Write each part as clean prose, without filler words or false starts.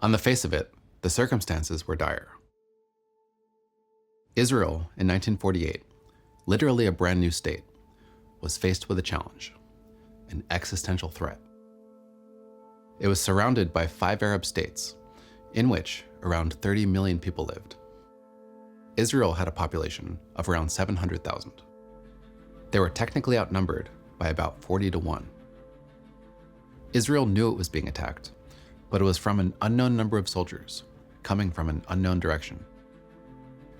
On the face of it, the circumstances were dire. Israel, in 1948, literally a brand new state, was faced with a challenge, an existential threat. It was surrounded by 5 Arab states, in which around 30 million people lived. Israel had a population of around 700,000. They were technically outnumbered by about 40 to 1. Israel knew it was being attacked, but it was from an unknown number of soldiers, coming from an unknown direction.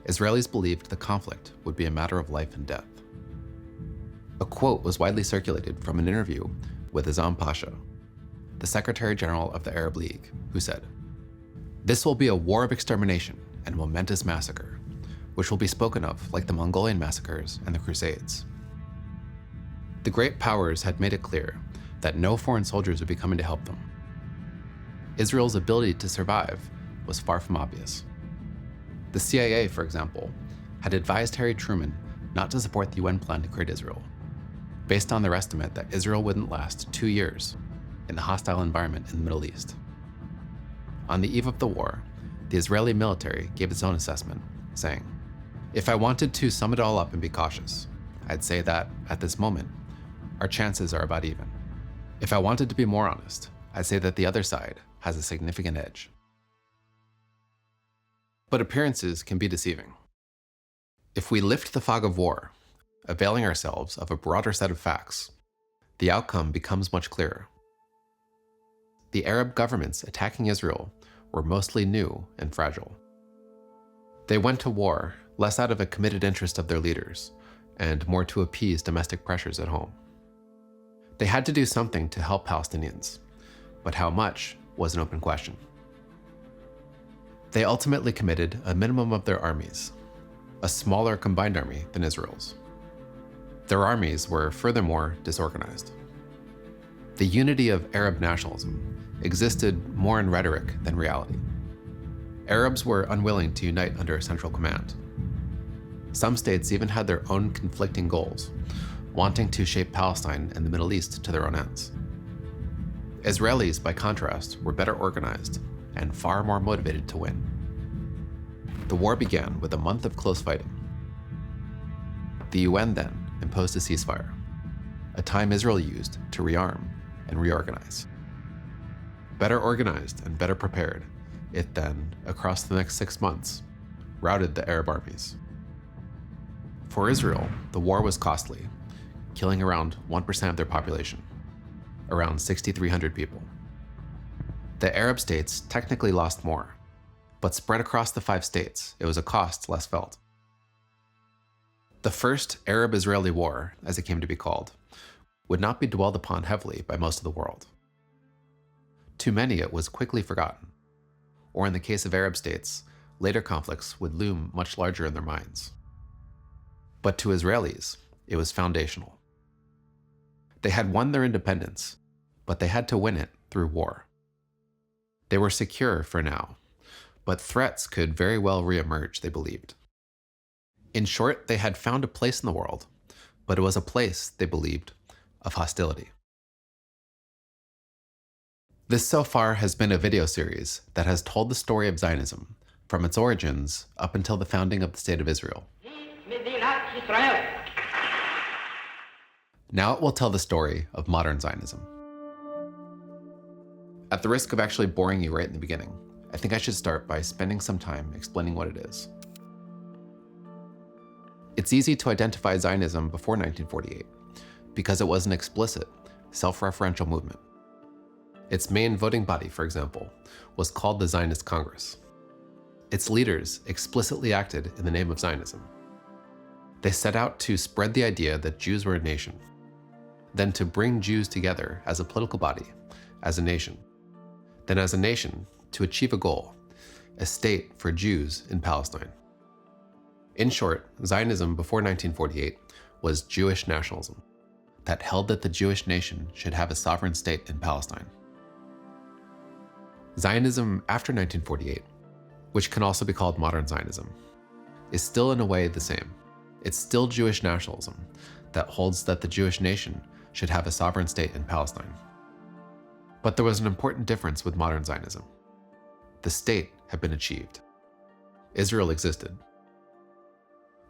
Israelis believed the conflict would be a matter of life and death. A quote was widely circulated from an interview with Azam Pasha, the Secretary General of the Arab League, who said, "This will be a war of extermination and momentous massacre, which will be spoken of like the Mongolian massacres and the Crusades." The great powers had made it clear that no foreign soldiers would be coming to help them. Israel's ability to survive was far from obvious. The CIA, for example, had advised Harry Truman not to support the UN plan to create Israel, based on their estimate that Israel wouldn't last 2 years in the hostile environment in the Middle East. On the eve of the war, the Israeli military gave its own assessment, saying, "If I wanted to sum it all up and be cautious, I'd say that, at this moment, our chances are about even. If I wanted to be more honest, I'd say that the other side has a significant edge." But appearances can be deceiving. If we lift the fog of war, availing ourselves of a broader set of facts, the outcome becomes much clearer. The Arab governments attacking Israel were mostly new and fragile. They went to war less out of a committed interest of their leaders, and more to appease domestic pressures at home. They had to do something to help Palestinians, but how much was an open question. They ultimately committed a minimum of their armies, a smaller combined army than Israel's. Their armies were furthermore disorganized. The unity of Arab nationalism existed more in rhetoric than reality. Arabs were unwilling to unite under a central command. Some states even had their own conflicting goals, wanting to shape Palestine and the Middle East to their own ends. Israelis, by contrast, were better organized and far more motivated to win. The war began with a month of close fighting. The UN then imposed a ceasefire, a time Israel used to rearm and reorganize. Better organized and better prepared, it then, across the next 6 months, routed the Arab armies. For Israel, the war was costly, killing around 1% of their population, around 6,300 people. The Arab states technically lost more, but spread across the 5 states, it was a cost less felt. The first Arab-Israeli war, as it came to be called, would not be dwelled upon heavily by most of the world. To many, it was quickly forgotten, or in the case of Arab states, later conflicts would loom much larger in their minds. But to Israelis, it was foundational. They had won their independence, but they had to win it through war. They were secure for now, but threats could very well reemerge, they believed. In short, they had found a place in the world, but it was a place, they believed, of hostility. This so far has been a video series that has told the story of Zionism from its origins up until the founding of the State of Israel. Now it will tell the story of modern Zionism. At the risk of actually boring you right in the beginning, I think I should start by spending some time explaining what it is. It's easy to identify Zionism before 1948 because it was an explicit, self-referential movement. Its main voting body, for example, was called the Zionist Congress. Its leaders explicitly acted in the name of Zionism. They set out to spread the idea that Jews were a nation, then to bring Jews together as a political body, as a nation, then as a nation to achieve a goal, a state for Jews in Palestine. In short, Zionism before 1948 was Jewish nationalism that held that the Jewish nation should have a sovereign state in Palestine. Zionism after 1948, which can also be called modern Zionism, is still in a way the same. It's still Jewish nationalism that holds that the Jewish nation should have a sovereign state in Palestine. But there was an important difference with modern Zionism. The state had been achieved. Israel existed.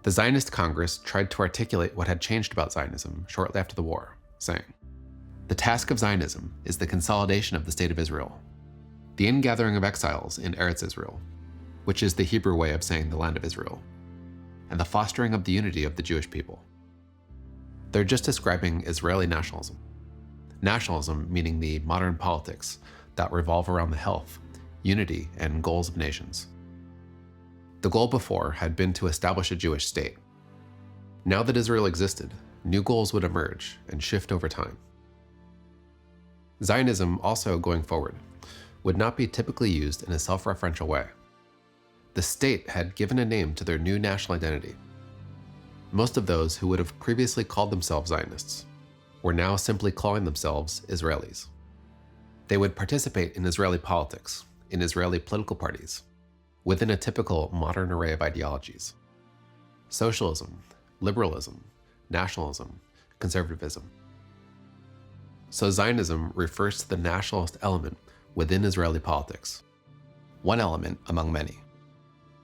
The Zionist Congress tried to articulate what had changed about Zionism shortly after the war, saying, "The task of Zionism is the consolidation of the state of Israel, the ingathering of exiles in Eretz Israel, which is the Hebrew way of saying the land of Israel, and the fostering of the unity of the Jewish people." They're just describing Israeli nationalism. Nationalism meaning the modern politics that revolve around the health, unity, and goals of nations. The goal before had been to establish a Jewish state. Now that Israel existed, new goals would emerge and shift over time. Zionism, also going forward, would not be typically used in a self-referential way. The state had given a name to their new national identity. Most of those who would have previously called themselves Zionists were now simply calling themselves Israelis. They would participate in Israeli politics, in Israeli political parties, within a typical modern array of ideologies: socialism, liberalism, nationalism, conservatism. So Zionism refers to the nationalist element within Israeli politics, one element among many.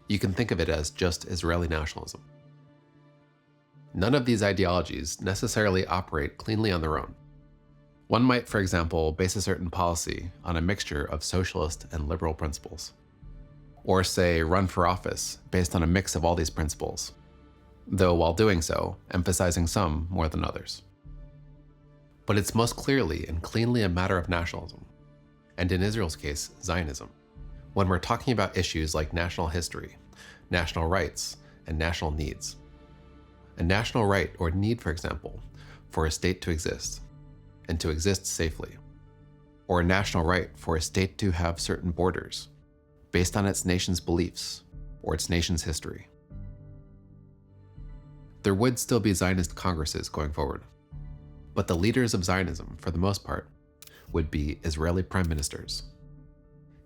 You can think of it as just Israeli nationalism. None of these ideologies necessarily operate cleanly on their own. One might, for example, base a certain policy on a mixture of socialist and liberal principles, or say run for office based on a mix of all these principles, though while doing so, emphasizing some more than others. But it's most clearly and cleanly a matter of nationalism, and in Israel's case, Zionism, when we're talking about issues like national history, national rights, and national needs. A national right or need, for example, for a state to exist, and to exist safely, or a national right for a state to have certain borders, based on its nation's beliefs or its nation's history. There would still be Zionist congresses going forward, but the leaders of Zionism, for the most part, would be Israeli prime ministers.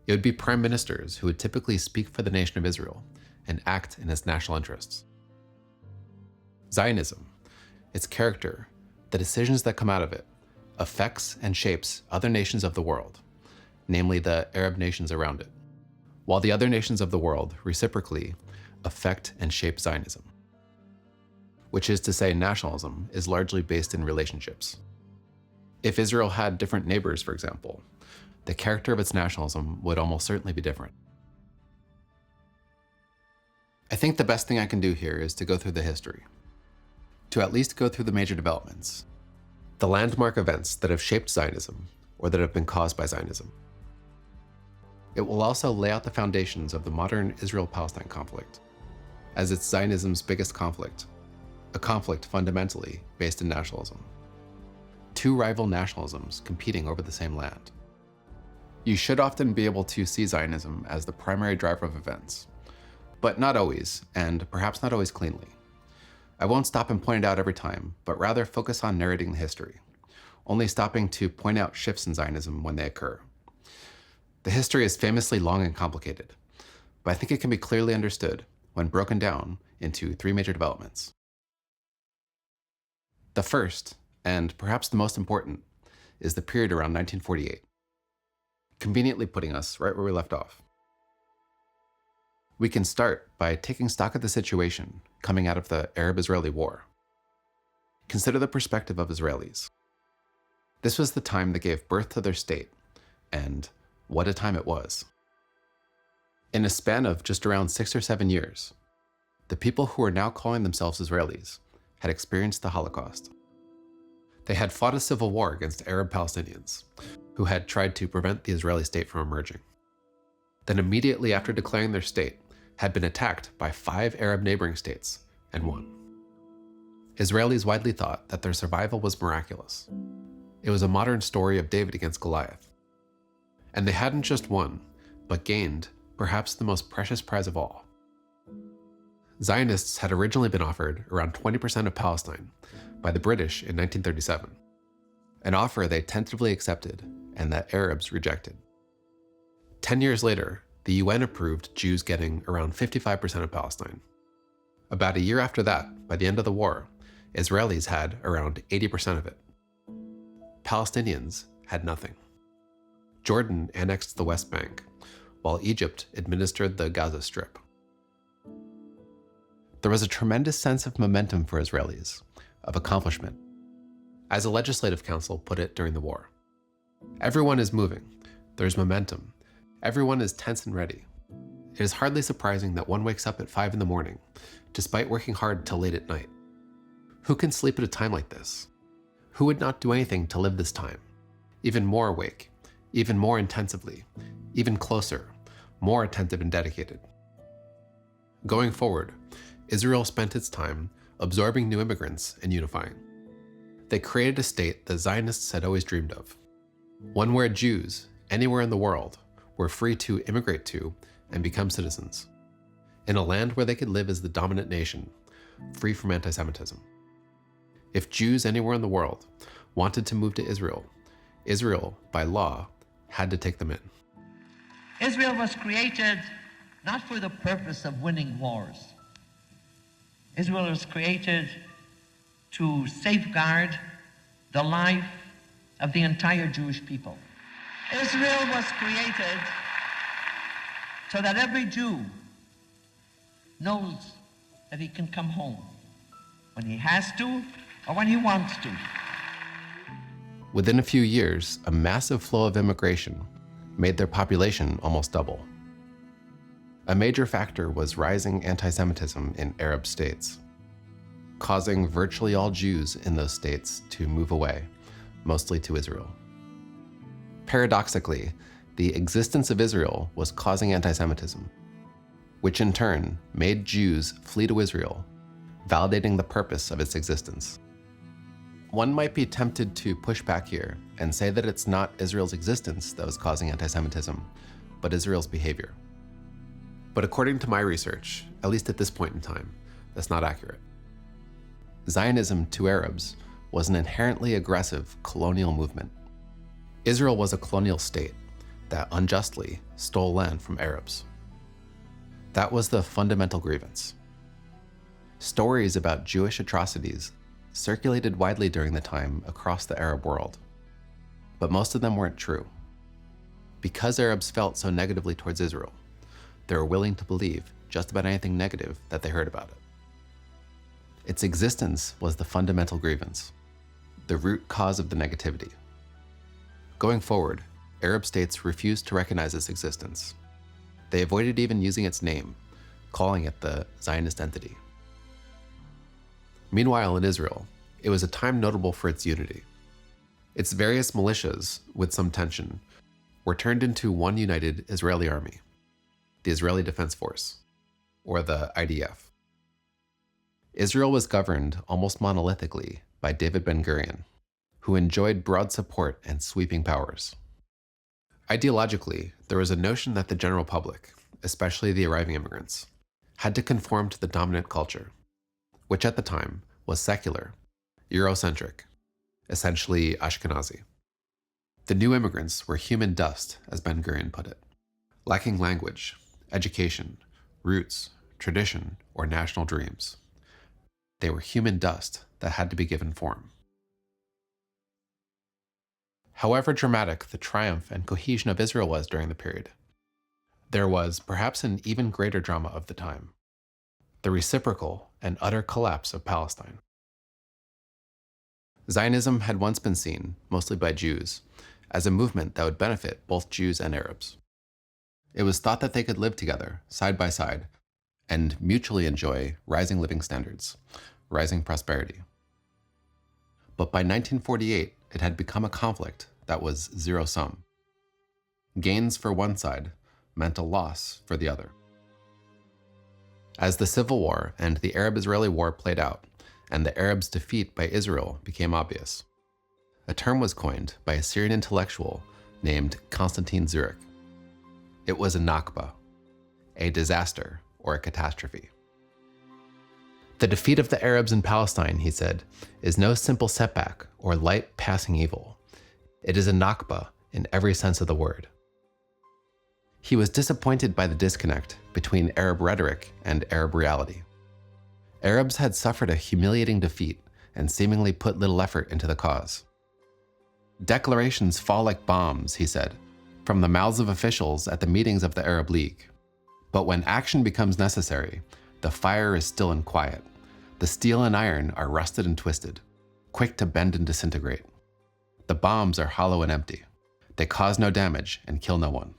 It would be prime ministers who would typically speak for the nation of Israel and act in its national interests. Zionism, its character, the decisions that come out of it, affects and shapes other nations of the world, namely the Arab nations around it, while the other nations of the world reciprocally affect and shape Zionism. Which is to say, nationalism is largely based in relationships. If Israel had different neighbors, for example, the character of its nationalism would almost certainly be different. I think the best thing I can do here is to go through the history, to at least go through the major developments, the landmark events that have shaped Zionism or that have been caused by Zionism. It will also lay out the foundations of the modern Israel-Palestine conflict, as it's Zionism's biggest conflict, a conflict fundamentally based in nationalism. Two rival nationalisms competing over the same land. You should often be able to see Zionism as the primary driver of events, but not always, and perhaps not always cleanly. I won't stop and point it out every time, but rather focus on narrating the history, only stopping to point out shifts in Zionism when they occur. The history is famously long and complicated, but I think it can be clearly understood when broken down into three major developments. The first, and perhaps the most important, is the period around 1948, conveniently putting us right where we left off. We can start by taking stock of the situation coming out of the Arab-Israeli War. Consider the perspective of Israelis. This was the time that gave birth to their state, and what a time it was. In a span of just around 6 or 7 years, the people who are now calling themselves Israelis had experienced the Holocaust. They had fought a civil war against Arab Palestinians, who had tried to prevent the Israeli state from emerging. Then immediately after declaring their state, had been attacked by 5 Arab neighboring states and won. Israelis widely thought that their survival was miraculous. It was a modern story of David against Goliath. And they hadn't just won, but gained perhaps the most precious prize of all. Zionists had originally been offered around 20% of Palestine by the British in 1937, an offer they tentatively accepted and that Arabs rejected. 10 years later, the UN approved Jews getting around 55% of Palestine. About a year after that, by the end of the war, Israelis had around 80% of it. Palestinians had nothing. Jordan annexed the West Bank, while Egypt administered the Gaza Strip. There was a tremendous sense of momentum for Israelis, of accomplishment. As a legislative council put it during the war, everyone is moving, there's momentum, everyone is tense and ready. It is hardly surprising that one wakes up at 5 in the morning, despite working hard till late at night. Who can sleep at a time like this? Who would not do anything to live this time? Even more awake, even more intensively, even closer, more attentive and dedicated. Going forward, Israel spent its time absorbing new immigrants and unifying. They created a state the Zionists had always dreamed of. One where Jews, anywhere in the world, were free to immigrate to and become citizens. In a land where they could live as the dominant nation, free from anti-Semitism. If Jews anywhere in the world wanted to move to Israel, Israel, by law, had to take them in. Israel was created not for the purpose of winning wars. Israel was created to safeguard the life of the entire Jewish people. Israel was created so that every Jew knows that he can come home when he has to or when he wants to. Within a few years, a massive flow of immigration made their population almost double. A major factor was rising anti-Semitism in Arab states, causing virtually all Jews in those states to move away, mostly to Israel. Paradoxically, the existence of Israel was causing anti-Semitism, which in turn made Jews flee to Israel, validating the purpose of its existence. One might be tempted to push back here and say that it's not Israel's existence that was causing anti-Semitism, but Israel's behavior. But according to my research, at least at this point in time, that's not accurate. Zionism to Arabs was an inherently aggressive colonial movement. Israel was a colonial state that unjustly stole land from Arabs. That was the fundamental grievance. Stories about Jewish atrocities circulated widely during the time across the Arab world, but most of them weren't true. Because Arabs felt so negatively towards Israel, they were willing to believe just about anything negative that they heard about it. Its existence was the fundamental grievance, the root cause of the negativity. Going forward, Arab states refused to recognize its existence. They avoided even using its name, calling it the Zionist entity. Meanwhile, in Israel, it was a time notable for its unity. Its various militias, with some tension, were turned into one united Israeli army, the Israeli Defense Force, or the IDF. Israel was governed almost monolithically by David Ben-Gurion, who enjoyed broad support and sweeping powers. Ideologically, there was a notion that the general public, especially the arriving immigrants, had to conform to the dominant culture, which at the time was secular, Eurocentric, essentially Ashkenazi. The new immigrants were human dust, as Ben-Gurion put it, lacking language, education, roots, tradition, or national dreams. They were human dust that had to be given form. However dramatic the triumph and cohesion of Israel was during the period, there was perhaps an even greater drama of the time: the reciprocal and utter collapse of Palestine. Zionism had once been seen, mostly by Jews, as a movement that would benefit both Jews and Arabs. It was thought that they could live together, side by side, and mutually enjoy rising living standards, rising prosperity. But by 1948, it had become a conflict that was zero-sum. Gains for one side meant a loss for the other. As the Civil War and the Arab-Israeli War played out, and the Arabs' defeat by Israel became obvious, a term was coined by a Syrian intellectual named Constantine Zurich. It was a Nakba, a disaster or a catastrophe. The defeat of the Arabs in Palestine, he said, is no simple setback or light passing evil. It is a Nakba in every sense of the word. He was disappointed by the disconnect between Arab rhetoric and Arab reality. Arabs had suffered a humiliating defeat and seemingly put little effort into the cause. Declarations fall like bombs, he said, from the mouths of officials at the meetings of the Arab League. But when action becomes necessary, the fire is still and quiet. The steel and iron are rusted and twisted, quick to bend and disintegrate. The bombs are hollow and empty. They cause no damage and kill no one.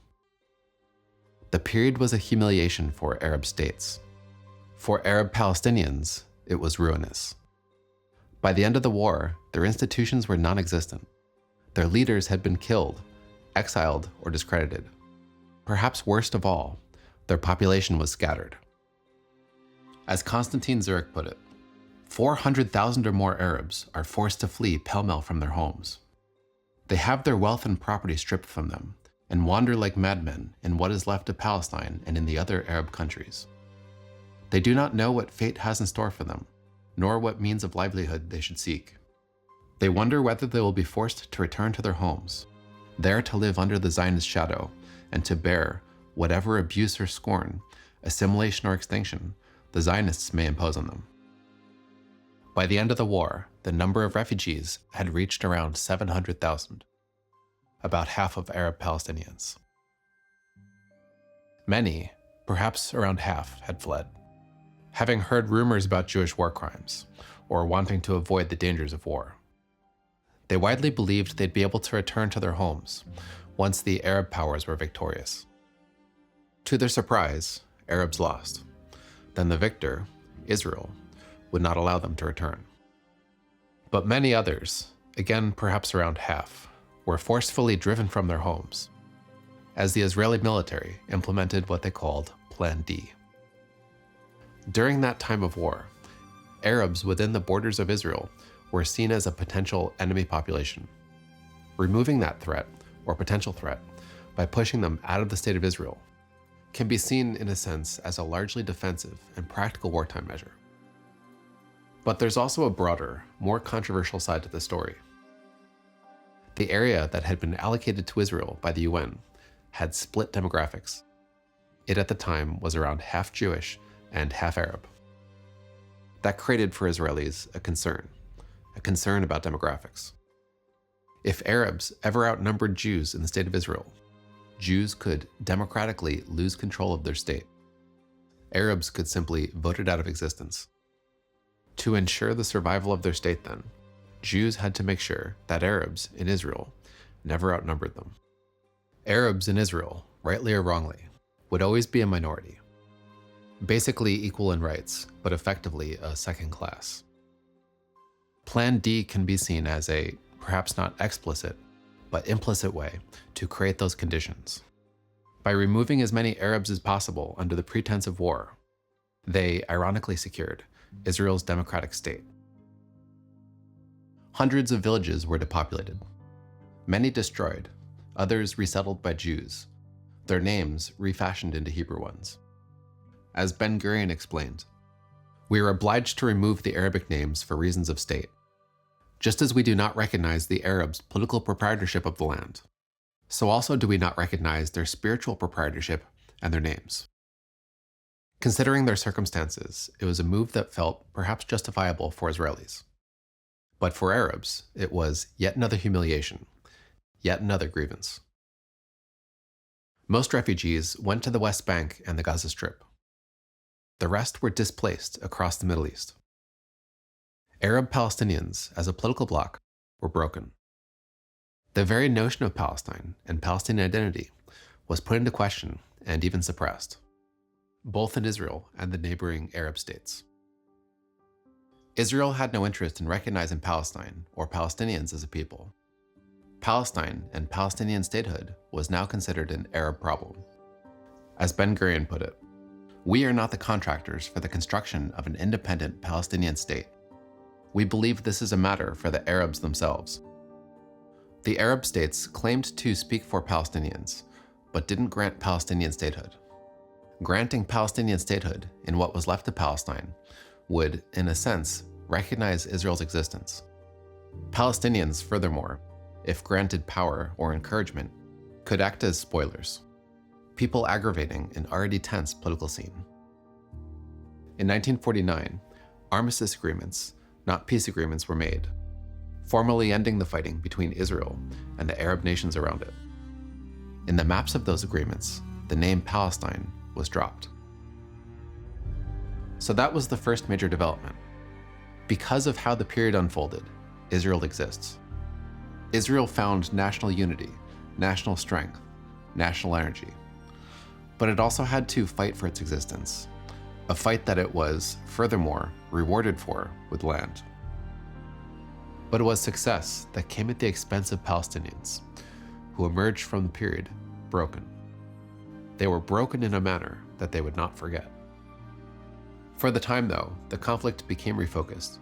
The period was a humiliation for Arab states. For Arab Palestinians, it was ruinous. By the end of the war, their institutions were non-existent. Their leaders had been killed, exiled, or discredited. Perhaps worst of all, their population was scattered. As Konstantin Zurich put it, 400,000 or more Arabs are forced to flee pell-mell from their homes. They have their wealth and property stripped from them and wander like madmen in what is left of Palestine and in the other Arab countries. They do not know what fate has in store for them, nor what means of livelihood they should seek. They wonder whether they will be forced to return to their homes, there to live under the Zionist shadow and to bear whatever abuse or scorn, assimilation or extinction the Zionists may impose on them. By the end of the war, the number of refugees had reached around 700,000, about half of Arab Palestinians. Many, perhaps around half, had fled, having heard rumors about Jewish war crimes, or wanting to avoid the dangers of war. They widely believed they'd be able to return to their homes once the Arab powers were victorious. To their surprise, Arabs lost. Then the victor, Israel, would not allow them to return. But many others, again perhaps around half, were forcefully driven from their homes, as the Israeli military implemented what they called Plan D. During that time of war, Arabs within the borders of Israel were seen as a potential enemy population. Removing that threat, or potential threat, by pushing them out of the state of Israel, can be seen in a sense as a largely defensive and practical wartime measure. But there's also a broader, more controversial side to the story. The area that had been allocated to Israel by the UN had split demographics. It at the time was around half Jewish and half Arab. That created for Israelis a concern about demographics. If Arabs ever outnumbered Jews in the state of Israel, Jews could democratically lose control of their state. Arabs could simply vote it out of existence. To ensure the survival of their state then, Jews had to make sure that Arabs in Israel never outnumbered them. Arabs in Israel, rightly or wrongly, would always be a minority. Basically equal in rights, but effectively a second class. Plan D can be seen as a, perhaps not explicit, but implicit way to create those conditions. By removing as many Arabs as possible under the pretense of war, they ironically secured Israel's democratic state. Hundreds of villages were depopulated, many destroyed, others resettled by Jews, their names refashioned into Hebrew ones. As Ben-Gurion explained, "We are obliged to remove the Arabic names for reasons of state, just as we do not recognize the Arabs' political proprietorship of the land, so also do we not recognize their spiritual proprietorship and their names." Considering their circumstances, it was a move that felt perhaps justifiable for Israelis. But for Arabs, it was yet another humiliation, yet another grievance. Most refugees went to the West Bank and the Gaza Strip. The rest were displaced across the Middle East. Arab Palestinians, as a political bloc, were broken. The very notion of Palestine and Palestinian identity was put into question and even suppressed, both in Israel and the neighboring Arab states. Israel had no interest in recognizing Palestine or Palestinians as a people. Palestine and Palestinian statehood was now considered an Arab problem. As Ben-Gurion put it, "We are not the contractors for the construction of an independent Palestinian state. We believe this is a matter for the Arabs themselves." The Arab states claimed to speak for Palestinians, but didn't grant Palestinian statehood. Granting Palestinian statehood in what was left of Palestine would, in a sense, recognize Israel's existence. Palestinians, furthermore, if granted power or encouragement, could act as spoilers, people aggravating an already tense political scene. In 1949, armistice agreements, not peace agreements, were made, formally ending the fighting between Israel and the Arab nations around it. In the maps of those agreements, the name Palestine was dropped. So that was the first major development. Because of how the period unfolded, Israel exists. Israel found national unity, national strength, national energy. But it also had to fight for its existence, a fight that it was, furthermore, rewarded for with land. But it was success that came at the expense of Palestinians, who emerged from the period broken. They were broken in a manner that they would not forget. For the time, though, the conflict became refocused.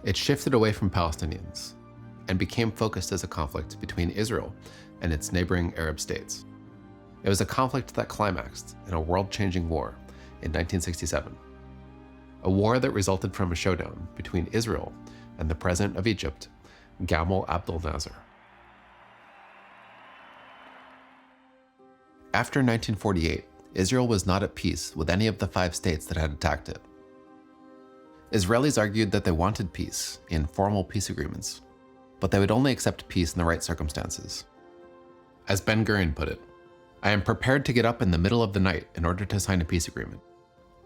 It shifted away from Palestinians and became focused as a conflict between Israel and its neighboring Arab states. It was a conflict that climaxed in a world-changing war in 1967, a war that resulted from a showdown between Israel and the president of Egypt, Gamal Abdel Nasser. After 1948, Israel was not at peace with any of the 5 states that had attacked it. Israelis argued that they wanted peace in formal peace agreements, but they would only accept peace in the right circumstances. As Ben-Gurion put it, "I am prepared to get up in the middle of the night in order to sign a peace agreement,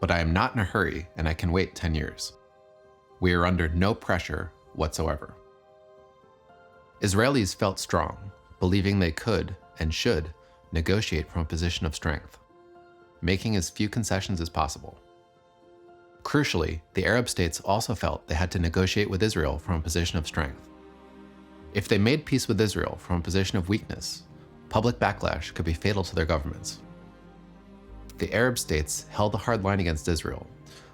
but I am not in a hurry and I can wait 10 years. We are under no pressure whatsoever." Israelis felt strong, believing they could and should negotiate from a position of strength, making as few concessions as possible. Crucially, the Arab states also felt they had to negotiate with Israel from a position of strength. If they made peace with Israel from a position of weakness, public backlash could be fatal to their governments. The Arab states held a hard line against Israel,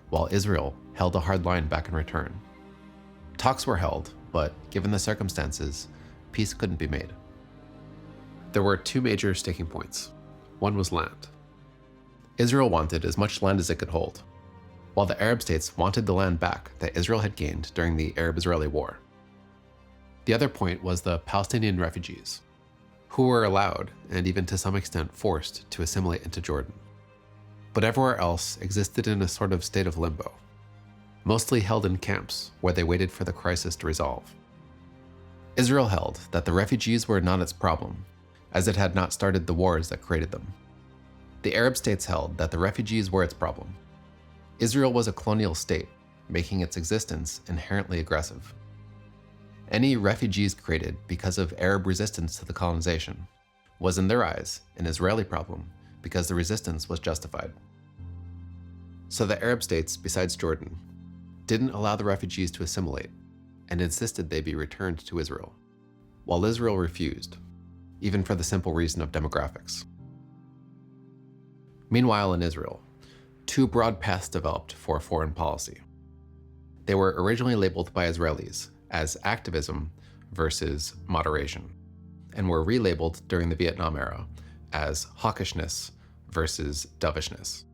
while Israel held a hard line back in return. Talks were held, but given the circumstances, peace couldn't be made. There were 2 major sticking points. One was land. Israel wanted as much land as it could hold, while the Arab states wanted the land back that Israel had gained during the Arab-Israeli War. The other point was the Palestinian refugees, who were allowed, and even to some extent forced, to assimilate into Jordan, but everywhere else existed in a sort of state of limbo, mostly held in camps where they waited for the crisis to resolve. Israel held that the refugees were not its problem, as it had not started the wars that created them. The Arab states held that the refugees were its problem. Israel was a colonial state, making its existence inherently aggressive. Any refugees created because of Arab resistance to the colonization was, in their eyes, an Israeli problem because the resistance was justified. So the Arab states, besides Jordan, didn't allow the refugees to assimilate and insisted they be returned to Israel, while Israel refused, even for the simple reason of demographics. Meanwhile, in Israel, 2 broad paths developed for foreign policy. They were originally labeled by Israelis as activism versus moderation, and were relabeled during the Vietnam era as hawkishness versus dovishness.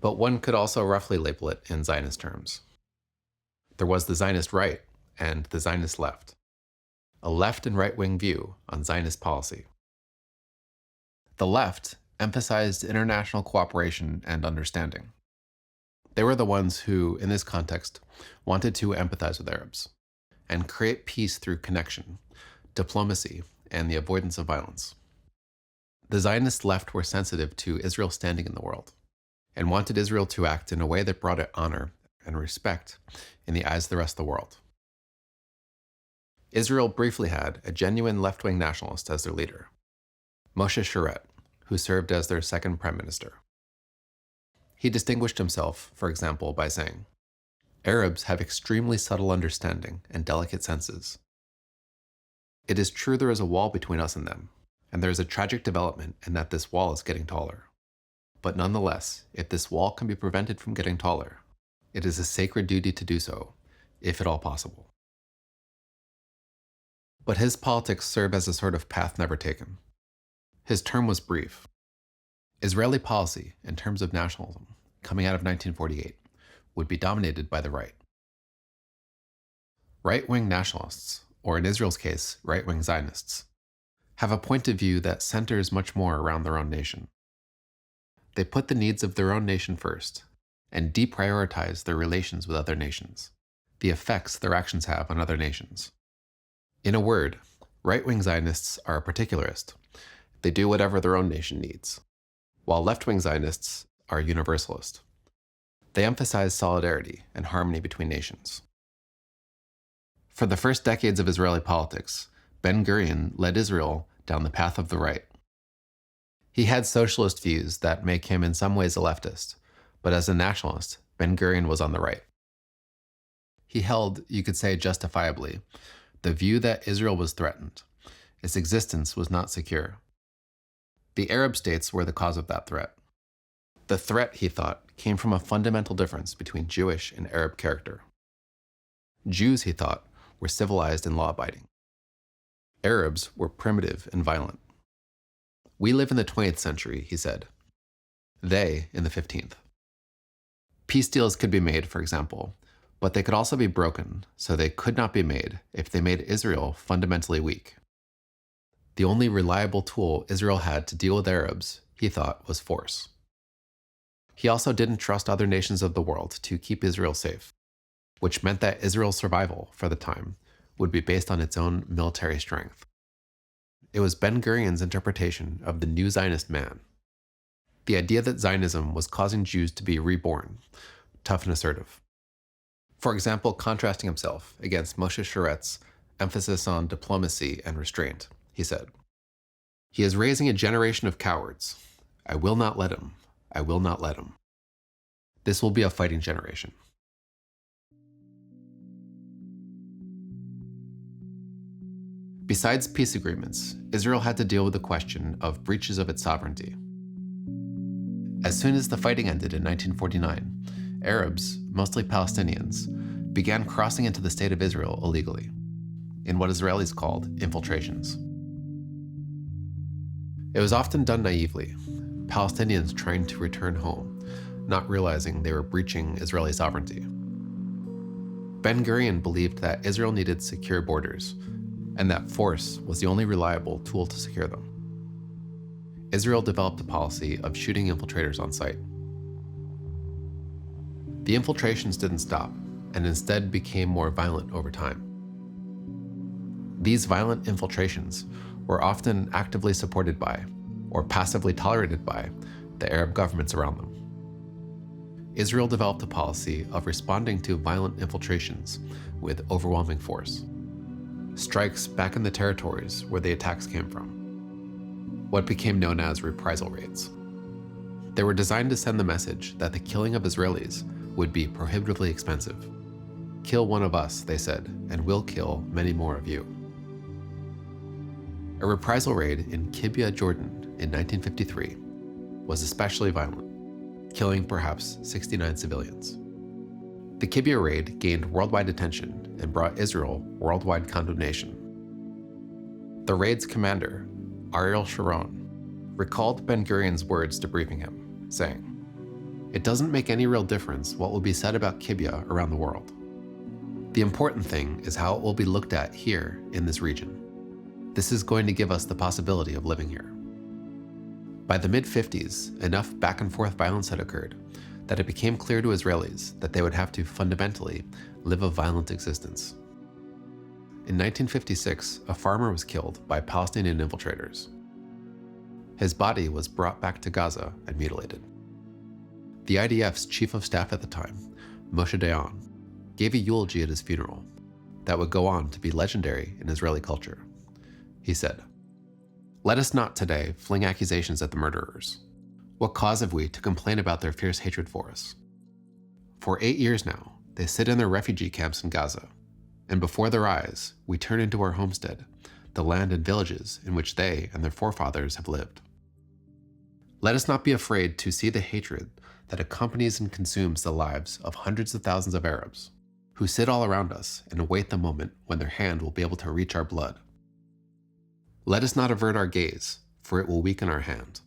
But one could also roughly label it in Zionist terms. There was the Zionist right and the Zionist left, a left and right-wing view on Zionist policy. The left emphasized international cooperation and understanding. They were the ones who, in this context, wanted to empathize with Arabs and create peace through connection, diplomacy, and the avoidance of violence. The Zionist left were sensitive to Israel's standing in the world and wanted Israel to act in a way that brought it honor and respect in the eyes of the rest of the world. Israel briefly had a genuine left-wing nationalist as their leader, Moshe Sharett, who served as their second prime minister. He distinguished himself, for example, by saying, "Arabs have extremely subtle understanding and delicate senses. It is true there is a wall between us and them, and there is a tragic development in that this wall is getting taller. But nonetheless, if this wall can be prevented from getting taller, it is a sacred duty to do so, if at all possible." But his politics served as a sort of path never taken. His term was brief. Israeli policy, in terms of nationalism, coming out of 1948, would be dominated by the right. Right-wing nationalists, or in Israel's case, right-wing Zionists, have a point of view that centers much more around their own nation. They put the needs of their own nation first, and deprioritize their relations with other nations, the effects their actions have on other nations. In a word, right-wing Zionists are particularist, They do whatever their own nation needs, while left-wing Zionists are universalist. They emphasize solidarity and harmony between nations. For the first decades of Israeli politics, Ben-Gurion led Israel down the path of the right. He had socialist views that make him in some ways a leftist, but as a nationalist, Ben-Gurion was on the right. He held, you could say justifiably, the view that Israel was threatened. Its existence was not secure. The Arab states were the cause of that threat. The threat, he thought, came from a fundamental difference between Jewish and Arab character. Jews, he thought, were civilized and law-abiding. Arabs were primitive and violent. We live in the 20th century, he said. They in the 15th. Peace deals could be made, for example, but they could also be broken, so they could not be made if they made Israel fundamentally weak. The only reliable tool Israel had to deal with Arabs, he thought, was force. He also didn't trust other nations of the world to keep Israel safe, which meant that Israel's survival, for the time, would be based on its own military strength. It was Ben-Gurion's interpretation of the new Zionist man. The idea that Zionism was causing Jews to be reborn, tough and assertive. For example, contrasting himself against Moshe Sheret's emphasis on diplomacy and restraint, he said, "He is raising a generation of cowards. I will not let him. I will not let him. This will be a fighting generation." Besides peace agreements, Israel had to deal with the question of breaches of its sovereignty. As soon as the fighting ended in 1949, Arabs, mostly Palestinians, began crossing into the state of Israel illegally, in what Israelis called infiltrations. It was often done naively, Palestinians trying to return home, not realizing they were breaching Israeli sovereignty. Ben-Gurion believed that Israel needed secure borders, and that force was the only reliable tool to secure them. Israel developed a policy of shooting infiltrators on sight. The infiltrations didn't stop, and instead became more violent over time. These violent infiltrations were often actively supported by, or passively tolerated by, the Arab governments around them. Israel developed a policy of responding to violent infiltrations with overwhelming force. Strikes back in the territories where the attacks came from. What became known as reprisal raids. They were designed to send the message that the killing of Israelis would be prohibitively expensive. "Kill one of us," they said, "and we'll kill many more of you." A reprisal raid in Kibbutz, Jordan in 1953 was especially violent, killing perhaps 69 civilians. The Kibbutz raid gained worldwide attention and brought Israel worldwide condemnation. The raid's commander, Ariel Sharon, recalled Ben-Gurion's words debriefing him, saying, "It doesn't make any real difference what will be said about Kibbutz around the world. The important thing is how it will be looked at here in this region. This is going to give us the possibility of living here." By the mid-50s, enough back-and-forth violence had occurred that it became clear to Israelis that they would have to fundamentally live a violent existence. In 1956, a farmer was killed by Palestinian infiltrators. His body was brought back to Gaza and mutilated. The IDF's chief of staff at the time, Moshe Dayan, gave a eulogy at his funeral that would go on to be legendary in Israeli culture. He said, "Let us not today fling accusations at the murderers. What cause have we to complain about their fierce hatred for us? For 8 years now, they sit in their refugee camps in Gaza, and before their eyes, we turn into our homestead, the land and villages in which they and their forefathers have lived. Let us not be afraid to see the hatred that accompanies and consumes the lives of hundreds of thousands of Arabs, who sit all around us and await the moment when their hand will be able to reach our blood. Let us not avert our gaze, for it will weaken our hand.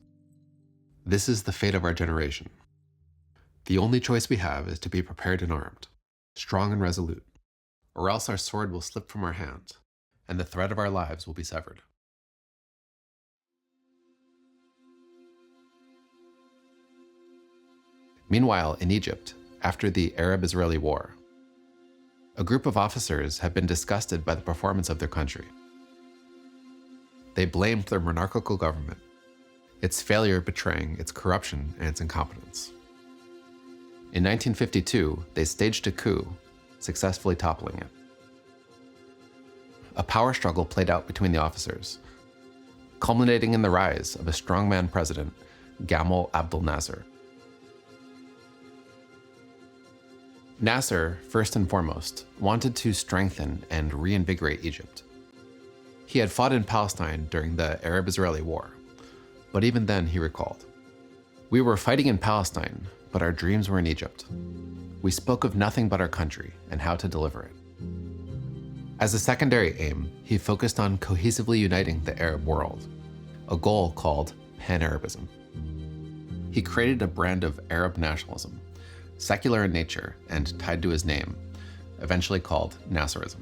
This is the fate of our generation. The only choice we have is to be prepared and armed, strong and resolute, or else our sword will slip from our hand, and the thread of our lives will be severed." Meanwhile, in Egypt, after the Arab-Israeli War, a group of officers have been disgusted by the performance of their country. They blamed their monarchical government its failure betraying its corruption and its incompetence. In 1952, they staged a coup, successfully toppling it. A power struggle played out between the officers, culminating in the rise of a strongman president, Gamal Abdel Nasser. Nasser, first and foremost, wanted to strengthen and reinvigorate Egypt. He had fought in Palestine during the Arab-Israeli War, but even then he recalled, "We were fighting in Palestine, but our dreams were in Egypt. We spoke of nothing but our country and how to deliver it." As a secondary aim, he focused on cohesively uniting the Arab world, a goal called Pan-Arabism. He created a brand of Arab nationalism, secular in nature and tied to his name, eventually called Nasserism.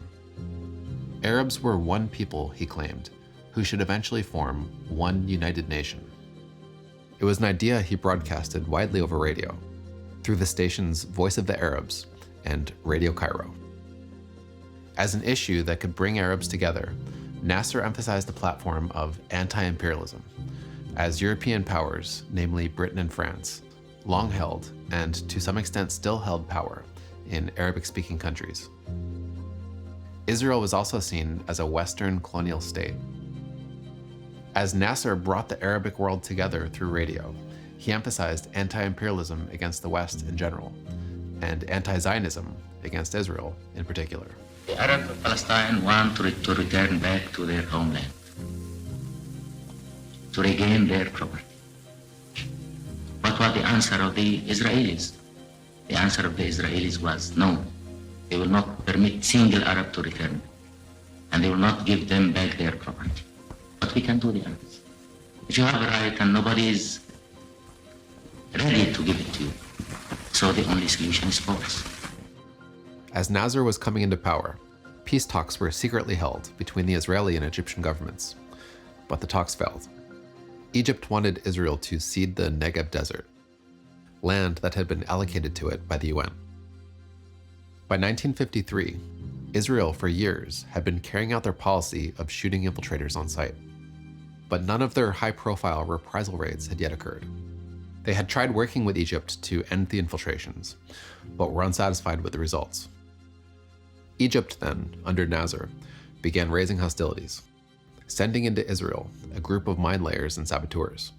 Arabs were one people, he claimed, who should eventually form one united nation. It was an idea he broadcasted widely over radio, through the stations Voice of the Arabs and Radio Cairo. As an issue that could bring Arabs together, Nasser emphasized the platform of anti-imperialism, as European powers, namely Britain and France, long held, and to some extent still held power in Arabic-speaking countries. Israel was also seen as a Western colonial state. As Nasser brought the Arabic world together through radio, he emphasized anti-imperialism against the West in general, and anti-Zionism against Israel in particular. The Arab of Palestine want to return back to their homeland, to regain their property. What was the answer of the Israelis? The answer of the Israelis was no. They will not permit single Arab to return, and they will not give them back their property. But we can do the Arabs. If you have a right and nobody is ready to give it to you, so the only solution is force. As Nasser was coming into power, peace talks were secretly held between the Israeli and Egyptian governments, but the talks failed. Egypt wanted Israel to cede the Negev desert, land that had been allocated to it by the UN. By 1953, Israel for years had been carrying out their policy of shooting infiltrators on sight, but none of their high-profile reprisal raids had yet occurred. They had tried working with Egypt to end the infiltrations, but were unsatisfied with the results. Egypt then, under Nasser, began raising hostilities, sending into Israel a group of mine layers and saboteurs,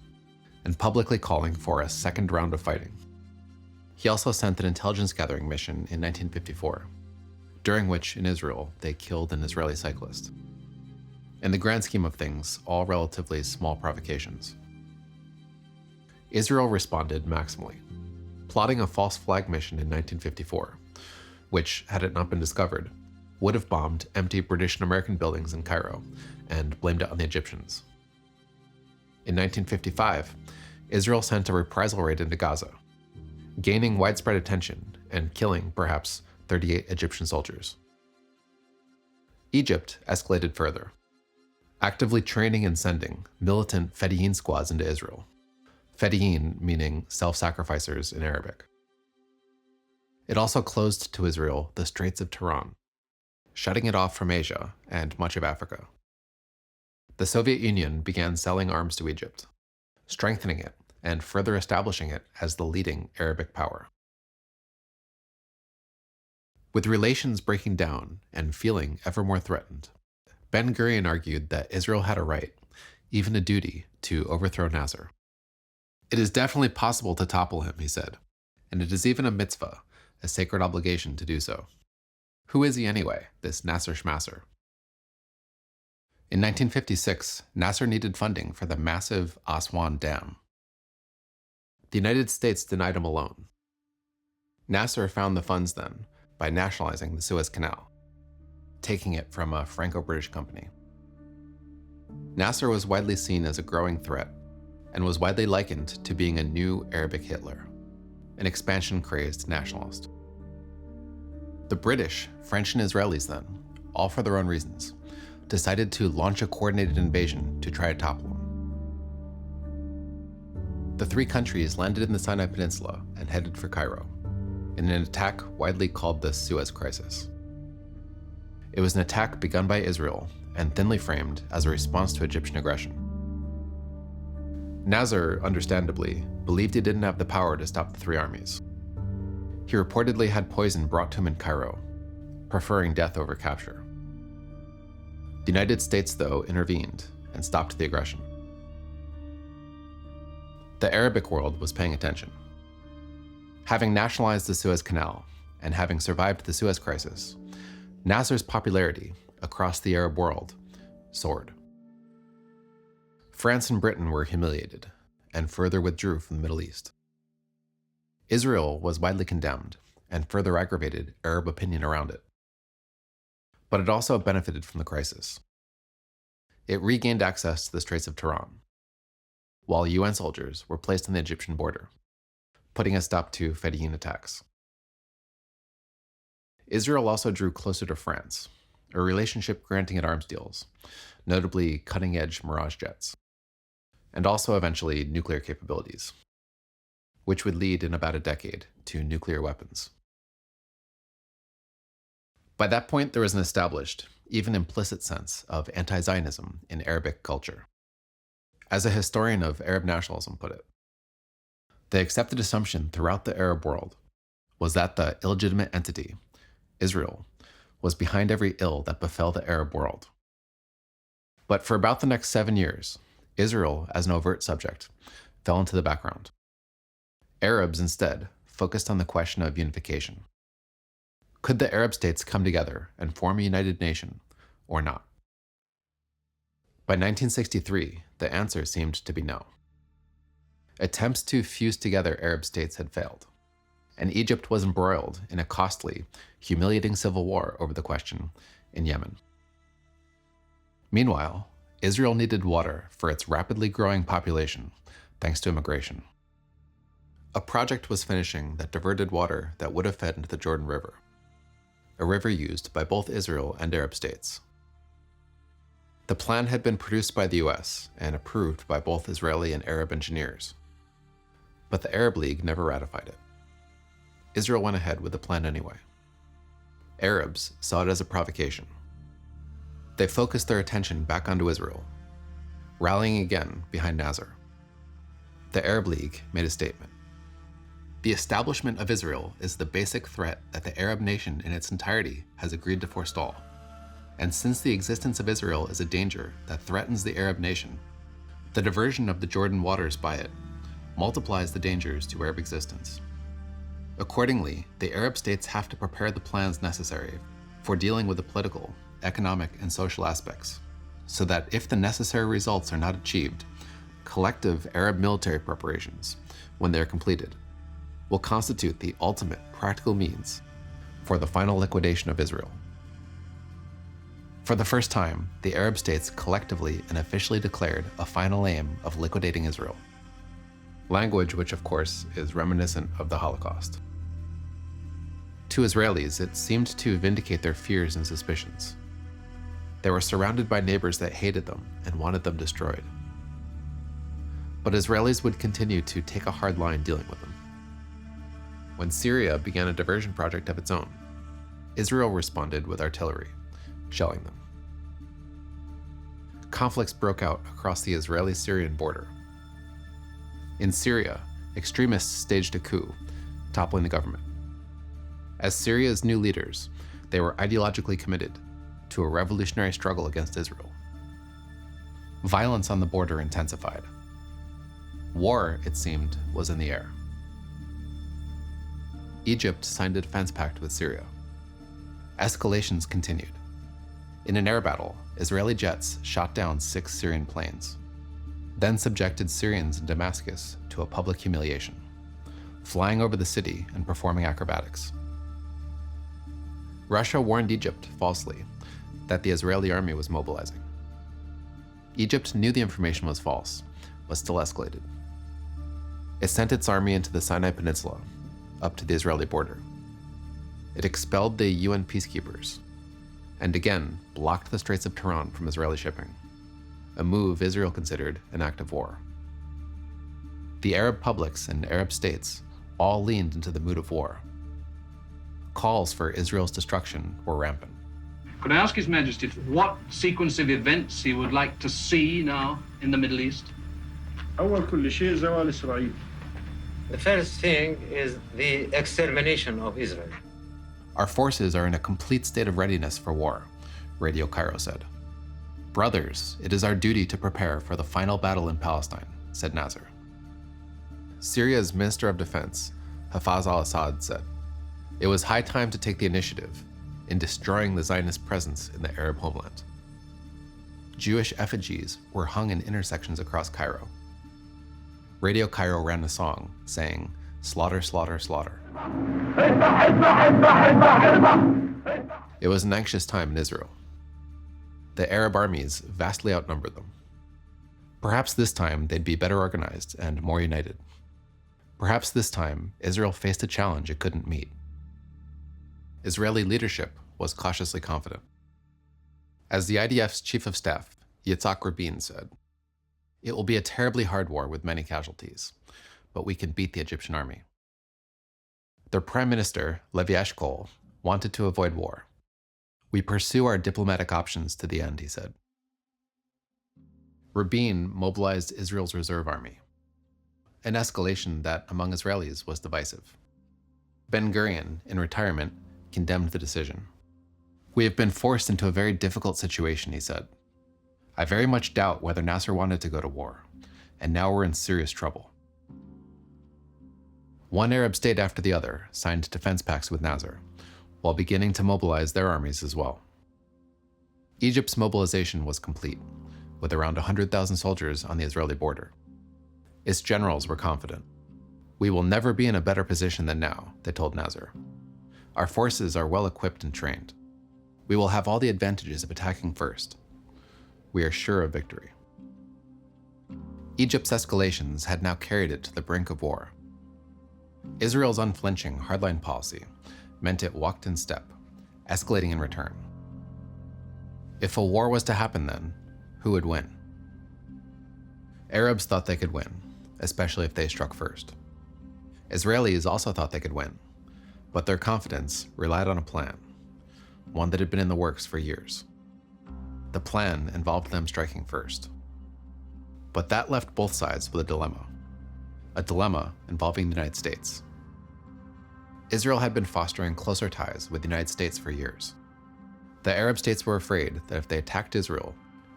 and publicly calling for a second round of fighting. He also sent an intelligence gathering mission in 1954, during which in Israel they killed an Israeli cyclist. In the grand scheme of things, all relatively small provocations. Israel responded maximally, plotting a false flag mission in 1954, which, had it not been discovered, would have bombed empty British and American buildings in Cairo and blamed it on the Egyptians. In 1955, Israel sent a reprisal raid into Gaza, gaining widespread attention and killing, perhaps, 38 Egyptian soldiers. Egypt escalated further, actively training and sending militant Fedayeen squads into Israel. Fedayeen meaning self-sacrificers in Arabic. It also closed to Israel the Straits of Tiran, shutting it off from Asia and much of Africa. The Soviet Union began selling arms to Egypt, strengthening it and further establishing it as the leading Arabic power. With relations breaking down and feeling ever more threatened, Ben-Gurion argued that Israel had a right, even a duty, to overthrow Nasser. "It is definitely possible to topple him," he said, "and it is even a mitzvah, a sacred obligation to do so. Who is he anyway, this Nasser Schmasser?" In 1956, Nasser needed funding for the massive Aswan Dam. The United States denied him a loan. Nasser found the funds then by nationalizing the Suez Canal, taking it from a Franco-British company. Nasser was widely seen as a growing threat and was widely likened to being a new Arabic Hitler, an expansion-crazed nationalist. The British, French, and Israelis then, all for their own reasons, decided to launch a coordinated invasion to try to topple him. The three countries landed in the Sinai Peninsula and headed for Cairo, in an attack widely called the Suez Crisis. It was an attack begun by Israel and thinly framed as a response to Egyptian aggression. Nasser, understandably, believed he didn't have the power to stop the three armies. He reportedly had poison brought to him in Cairo, preferring death over capture. The United States, though, intervened and stopped the aggression. The Arabic world was paying attention. Having nationalized the Suez Canal and having survived the Suez Crisis, Nasser's popularity across the Arab world soared. France and Britain were humiliated and further withdrew from the Middle East. Israel was widely condemned and further aggravated Arab opinion around it. But it also benefited from the crisis. It regained access to the Straits of Tiran, while UN soldiers were placed on the Egyptian border, putting a stop to Fedayeen attacks. Israel also drew closer to France, a relationship granting it arms deals, notably cutting-edge Mirage jets, and also eventually nuclear capabilities, which would lead in about a decade to nuclear weapons. By that point, there was an established, even implicit sense of anti-Zionism in Arabic culture. As a historian of Arab nationalism put it, the accepted assumption throughout the Arab world was that the illegitimate entity, Israel, was behind every ill that befell the Arab world. But for about the next 7 years, Israel, as an overt subject, fell into the background. Arabs, instead, focused on the question of unification. Could the Arab states come together and form a united nation, or not? By 1963, the answer seemed to be no. Attempts to fuse together Arab states had failed, and Egypt was embroiled in a costly, humiliating civil war over the question in Yemen. Meanwhile, Israel needed water for its rapidly growing population, thanks to immigration. A project was finishing that diverted water that would have fed into the Jordan River, a river used by both Israel and Arab states. The plan had been produced by the US and approved by both Israeli and Arab engineers, but the Arab League never ratified it. Israel went ahead with the plan anyway. Arabs saw it as a provocation. They focused their attention back onto Israel, rallying again behind Nasser. The Arab League made a statement. The establishment of Israel is the basic threat that the Arab nation in its entirety has agreed to forestall. And since the existence of Israel is a danger that threatens the Arab nation, the diversion of the Jordan waters by it multiplies the dangers to Arab existence. Accordingly, the Arab states have to prepare the plans necessary for dealing with the political, economic, and social aspects, so that if the necessary results are not achieved, collective Arab military preparations, when they are completed, will constitute the ultimate practical means for the final liquidation of Israel. For the first time, the Arab states collectively and officially declared a final aim of liquidating Israel. Language which, of course, is reminiscent of the Holocaust. To Israelis, it seemed to vindicate their fears and suspicions. They were surrounded by neighbors that hated them and wanted them destroyed. But Israelis would continue to take a hard line dealing with them. When Syria began a diversion project of its own, Israel responded with artillery, shelling them. Conflicts broke out across the Israeli-Syrian border. In Syria, extremists staged a coup, toppling the government. As Syria's new leaders, they were ideologically committed to a revolutionary struggle against Israel. Violence on the border intensified. War, it seemed, was in the air. Egypt signed a defense pact with Syria. Escalations continued. In an air battle, Israeli jets shot down 6 Syrian planes, then subjected Syrians in Damascus to a public humiliation, flying over the city and performing acrobatics. Russia warned Egypt, falsely, that the Israeli army was mobilizing. Egypt knew the information was false, but still escalated. It sent its army into the Sinai Peninsula, up to the Israeli border. It expelled the UN peacekeepers, and again blocked the Straits of Tiran from Israeli shipping, a move Israel considered an act of war. The Arab publics and Arab states all leaned into the mood of war. Calls for Israel's destruction were rampant. Could I ask His Majesty what sequence of events he would like to see now in the Middle East? أول كل شيء زوال إسرائيل. The first thing is the extermination of Israel. Our forces are in a complete state of readiness for war, Radio Cairo said. Brothers, it is our duty to prepare for the final battle in Palestine, said Nasser. Syria's Minister of Defense, Hafez al-Assad, said, it was high time to take the initiative in destroying the Zionist presence in the Arab homeland. Jewish effigies were hung in intersections across Cairo. Radio Cairo ran a song saying, slaughter, slaughter, slaughter. It was an anxious time in Israel. The Arab armies vastly outnumbered them. Perhaps this time they'd be better organized and more united. Perhaps this time Israel faced a challenge it couldn't meet. Israeli leadership was cautiously confident. As the IDF's chief of staff, Yitzhak Rabin, said, it will be a terribly hard war with many casualties, but we can beat the Egyptian army. Their prime minister, Levi Eshkol, wanted to avoid war. We pursue our diplomatic options to the end, he said. Rabin mobilized Israel's reserve army, an escalation that among Israelis was divisive. Ben-Gurion, in retirement, condemned the decision. We have been forced into a very difficult situation, he said. I very much doubt whether Nasser wanted to go to war, and now we're in serious trouble. One Arab state after the other signed defense pacts with Nasser, while beginning to mobilize their armies as well. Egypt's mobilization was complete, with around 100,000 soldiers on the Israeli border. Its generals were confident. We will never be in a better position than now, they told Nasser. Our forces are well equipped and trained. We will have all the advantages of attacking first. We are sure of victory. Egypt's escalations had now carried it to the brink of war. Israel's unflinching hardline policy meant it walked in step, escalating in return. If a war was to happen then, who would win? Arabs thought they could win, especially if they struck first. Israelis also thought they could win, but their confidence relied on a plan, one that had been in the works for years. The plan involved them striking first. But that left both sides with a dilemma involving the United States. Israel had been fostering closer ties with the United States for years. The Arab states were afraid that if they attacked Israel,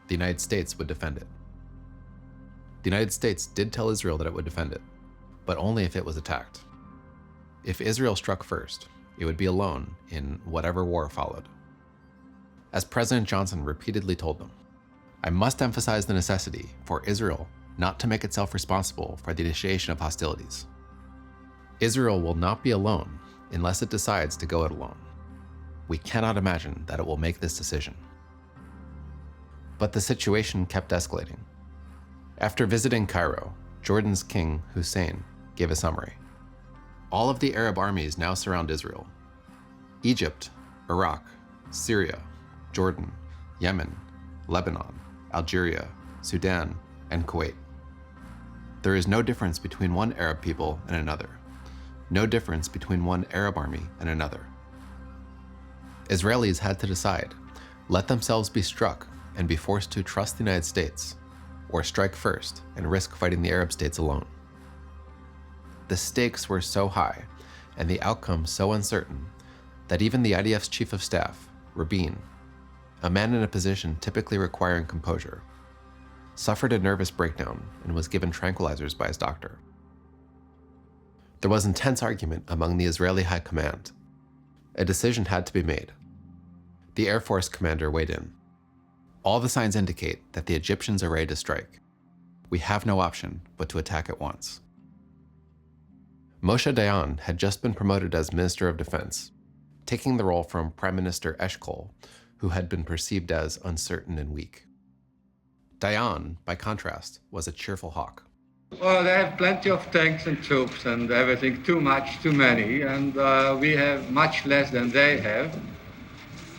the United States would defend it. The United States did tell Israel that it would defend it, but only if it was attacked. If Israel struck first, it would be alone in whatever war followed. As President Johnson repeatedly told them, I must emphasize the necessity for Israel not to make itself responsible for the initiation of hostilities. Israel will not be alone unless it decides to go it alone. We cannot imagine that it will make this decision. But the situation kept escalating. After visiting Cairo, Jordan's King Hussein gave a summary. All of the Arab armies now surround Israel. Egypt, Iraq, Syria, Jordan, Yemen, Lebanon, Algeria, Sudan, and Kuwait. There is no difference between one Arab people and another. No difference between one Arab army and another. Israelis had to decide, let themselves be struck and be forced to trust the United States, or strike first and risk fighting the Arab states alone. The stakes were so high and the outcome so uncertain that even the IDF's chief of staff, Rabin, a man in a position typically requiring composure, suffered a nervous breakdown and was given tranquilizers by his doctor. There was intense argument among the Israeli high command. A decision had to be made. The Air Force commander weighed in. All the signs indicate that the Egyptians are ready to strike. We have no option but to attack at once. Moshe Dayan had just been promoted as Minister of Defense, taking the role from Prime Minister Eshkol, who had been perceived as uncertain and weak. Dayan, by contrast, was a cheerful hawk. Well, they have plenty of tanks and troops and everything, too much, too many, and we have much less than they have.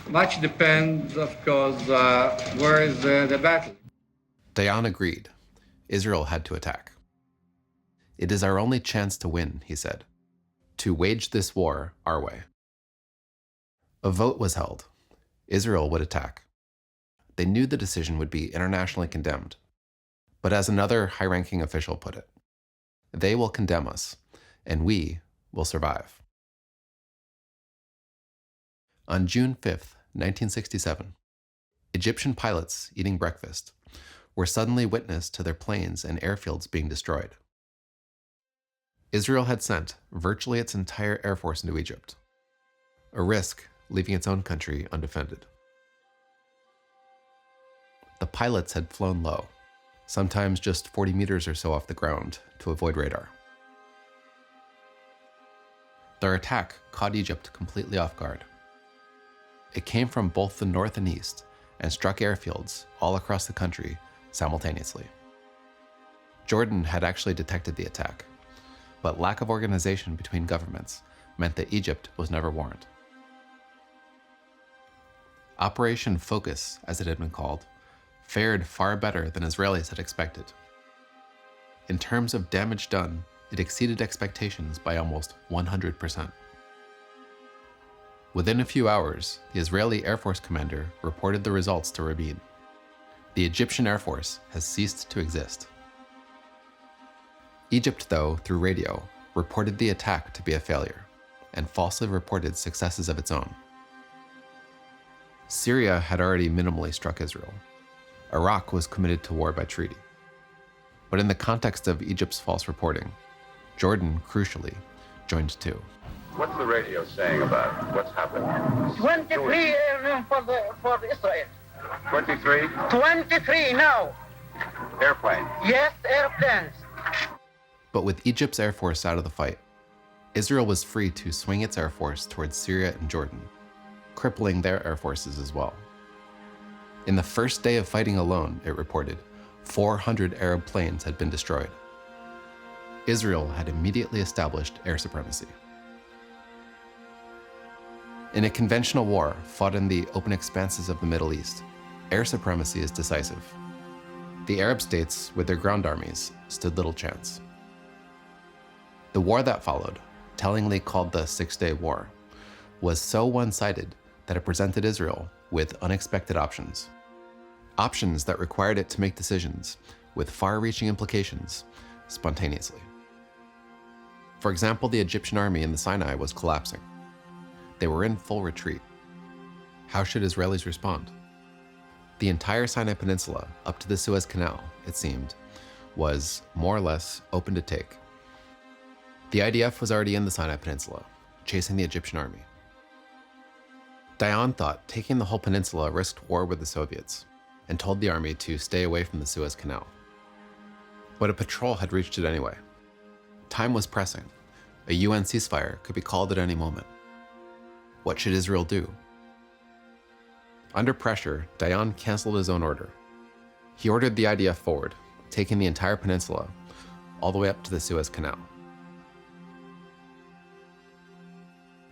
Much depends, of course, where is the battle. Dayan agreed. Israel had to attack. It is our only chance to win, he said, to wage this war our way. A vote was held. Israel would attack. They knew the decision would be internationally condemned, But as another high-ranking official put it, they will condemn us, and we will survive. On June 5th, 1967, Egyptian pilots eating breakfast were suddenly witness to their planes and airfields being destroyed. Israel had sent virtually its entire air force into Egypt, a risk leaving its own country undefended. The pilots had flown low, sometimes just 40 meters or so off the ground to avoid radar. Their attack caught Egypt completely off guard. It came from both the north and east and struck airfields all across the country simultaneously. Jordan had actually detected the attack, but lack of organization between governments meant that Egypt was never warned. Operation Focus, as it had been called, fared far better than Israelis had expected. In terms of damage done, it exceeded expectations by almost 100%. Within a few hours, the Israeli Air Force commander reported the results to Rabin. The Egyptian Air Force has ceased to exist. Egypt, though, through radio, reported the attack to be a failure and falsely reported successes of its own. Syria had already minimally struck Israel. Iraq was committed to war by treaty. But in the context of Egypt's false reporting, Jordan, crucially, joined too. What's the radio saying about what's happened? 23 airmen for Israel. 23? 23 now. Airplanes? Yes, airplanes. But with Egypt's air force out of the fight, Israel was free to swing its air force towards Syria and Jordan, crippling their air forces as well. In the first day of fighting alone, it reported, 400 Arab planes had been destroyed. Israel had immediately established air supremacy. In a conventional war fought in the open expanses of the Middle East, air supremacy is decisive. The Arab states, with their ground armies, stood little chance. The war that followed, tellingly called the Six-Day War, was so one-sided that it presented Israel with unexpected options. Options that required it to make decisions with far-reaching implications spontaneously. For example, the Egyptian army in the Sinai was collapsing. They were in full retreat. How should Israelis respond? The entire Sinai Peninsula, up to the Suez Canal, it seemed, was more or less open to take. The IDF was already in the Sinai Peninsula, chasing the Egyptian army. Dayan thought taking the whole peninsula risked war with the Soviets, and told the army to stay away from the Suez Canal. But a patrol had reached it anyway. Time was pressing. A UN ceasefire could be called at any moment. What should Israel do? Under pressure, Dayan canceled his own order. He ordered the IDF forward, taking the entire peninsula, all the way up to the Suez Canal.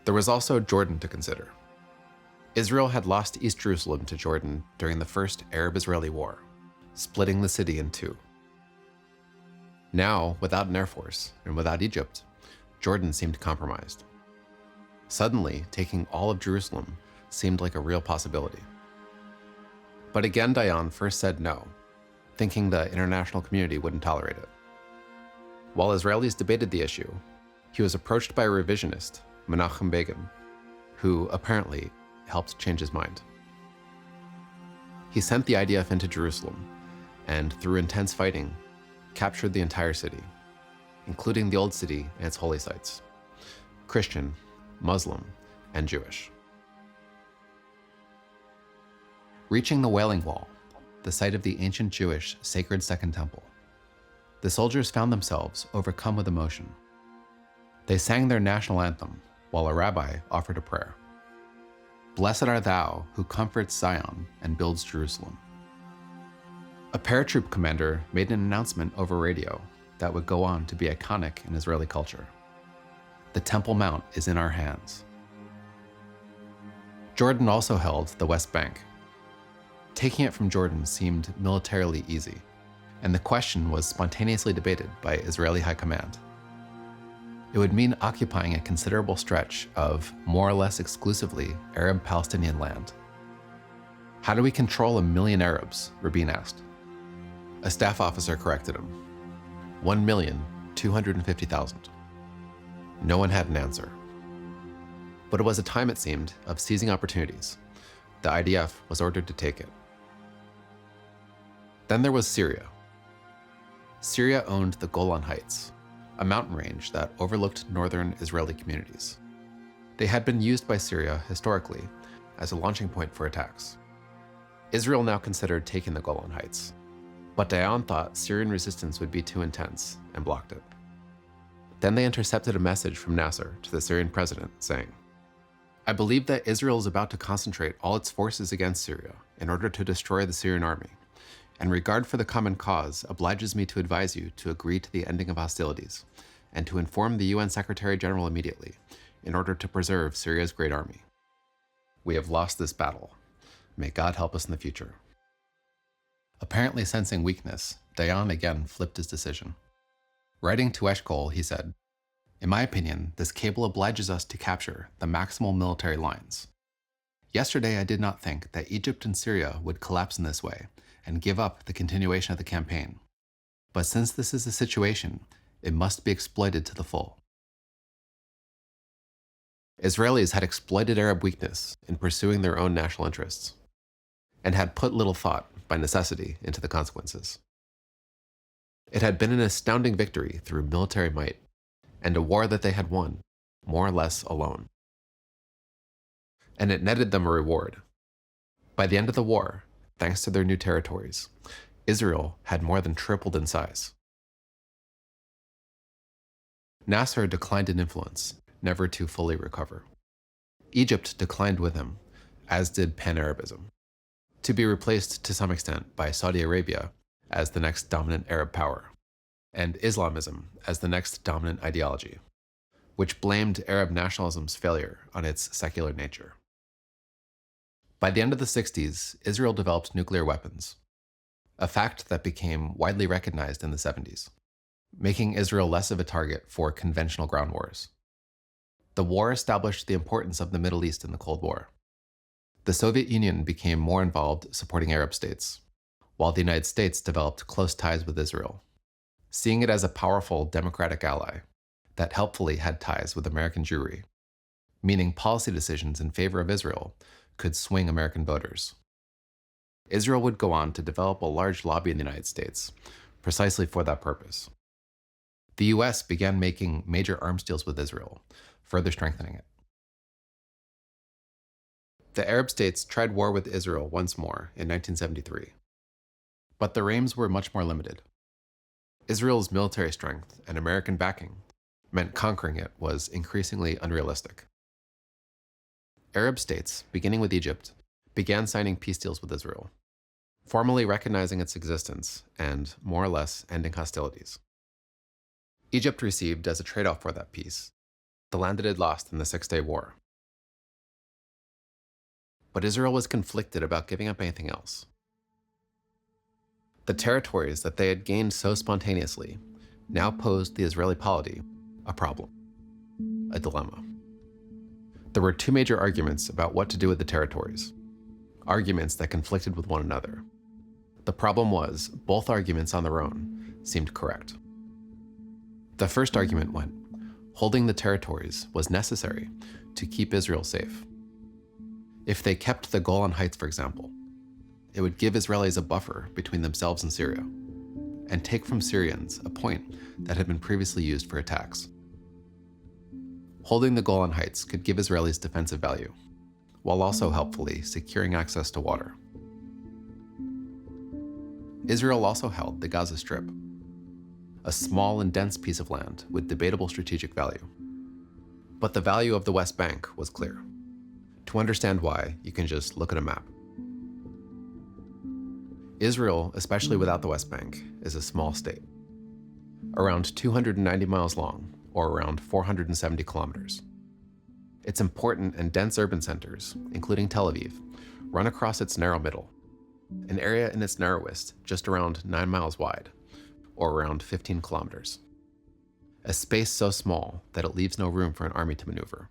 There was also Jordan to consider. Israel had lost East Jerusalem to Jordan during the First Arab-Israeli War, splitting the city in two. Now, without an air force and without Egypt, Jordan seemed compromised. Suddenly, taking all of Jerusalem seemed like a real possibility. But again, Dayan first said no, thinking the international community wouldn't tolerate it. While Israelis debated the issue, he was approached by a revisionist, Menachem Begin, who apparently helped change his mind. He sent the IDF into Jerusalem, and through intense fighting, captured the entire city, including the Old City and its holy sites, Christian, Muslim, and Jewish. Reaching the Wailing Wall, the site of the ancient Jewish sacred Second Temple, the soldiers found themselves overcome with emotion. They sang their national anthem while a rabbi offered a prayer. Blessed are thou who comforts Zion and builds Jerusalem. A paratroop commander made an announcement over radio that would go on to be iconic in Israeli culture. The Temple Mount is in our hands. Jordan also held the West Bank. Taking it from Jordan seemed militarily easy, and the question was spontaneously debated by Israeli High Command. It would mean occupying a considerable stretch of more or less exclusively Arab-Palestinian land. How do we control 1 million Arabs? Rabin asked. A staff officer corrected him. 1,250,000. No one had an answer. But it was a time, it seemed, of seizing opportunities. The IDF was ordered to take it. Then there was Syria. Syria owned the Golan Heights, a mountain range that overlooked northern Israeli communities. They had been used by Syria historically as a launching point for attacks. Israel now considered taking the Golan Heights, but Dayan thought Syrian resistance would be too intense and blocked it. Then they intercepted a message from Nasser to the Syrian president saying, "I believe that Israel is about to concentrate all its forces against Syria in order to destroy the Syrian army, and regard for the common cause obliges me to advise you to agree to the ending of hostilities and to inform the UN Secretary General immediately in order to preserve Syria's great army. We have lost this battle. May God help us in the future." Apparently sensing weakness, Dayan again flipped his decision. Writing to Eshkol, he said, "In my opinion, this cable obliges us to capture the maximal military lines. Yesterday I did not think that Egypt and Syria would collapse in this way and give up the continuation of the campaign. But since this is the situation, it must be exploited to the full." Israelis had exploited Arab weakness in pursuing their own national interests, and had put little thought, by necessity, into the consequences. It had been an astounding victory through military might, and a war that they had won, more or less alone. And it netted them a reward. By the end of the war, thanks to their new territories, Israel had more than tripled in size. Nasser declined in influence, never to fully recover. Egypt declined with him, as did Pan-Arabism, to be replaced to some extent by Saudi Arabia as the next dominant Arab power, and Islamism as the next dominant ideology, which blamed Arab nationalism's failure on its secular nature. By the end of the 60s, Israel developed nuclear weapons, a fact that became widely recognized in the 70s, making Israel less of a target for conventional ground wars. The war established the importance of the Middle East in the Cold War. The Soviet Union became more involved supporting Arab states, while the United States developed close ties with Israel, seeing it as a powerful democratic ally that helpfully had ties with American Jewry, meaning policy decisions in favor of Israel could swing American voters. Israel would go on to develop a large lobby in the United States, precisely for that purpose. The US began making major arms deals with Israel, further strengthening it. The Arab states tried war with Israel once more in 1973, but their aims were much more limited. Israel's military strength and American backing meant conquering it was increasingly unrealistic. Arab states, beginning with Egypt, began signing peace deals with Israel, formally recognizing its existence and, more or less, ending hostilities. Egypt received, as a trade-off for that peace, the land it had lost in the Six-Day War. But Israel was conflicted about giving up anything else. The territories that they had gained so spontaneously now posed the Israeli polity a problem, a dilemma. There were two major arguments about what to do with the territories, arguments that conflicted with one another. The problem was, both arguments on their own seemed correct. The first argument went, holding the territories was necessary to keep Israel safe. If they kept the Golan Heights, for example, it would give Israelis a buffer between themselves and Syria, and take from Syrians a point that had been previously used for attacks. Holding the Golan Heights could give Israelis defensive value, while also helpfully securing access to water. Israel also held the Gaza Strip, a small and dense piece of land with debatable strategic value. But the value of the West Bank was clear. To understand why, you can just look at a map. Israel, especially without the West Bank, is a small state, around 290 miles long, or around 470 kilometers. Its important and dense urban centers, including Tel Aviv, run across its narrow middle, an area in its narrowest just around 9 miles wide, or around 15 kilometers. A space so small that it leaves no room for an army to maneuver.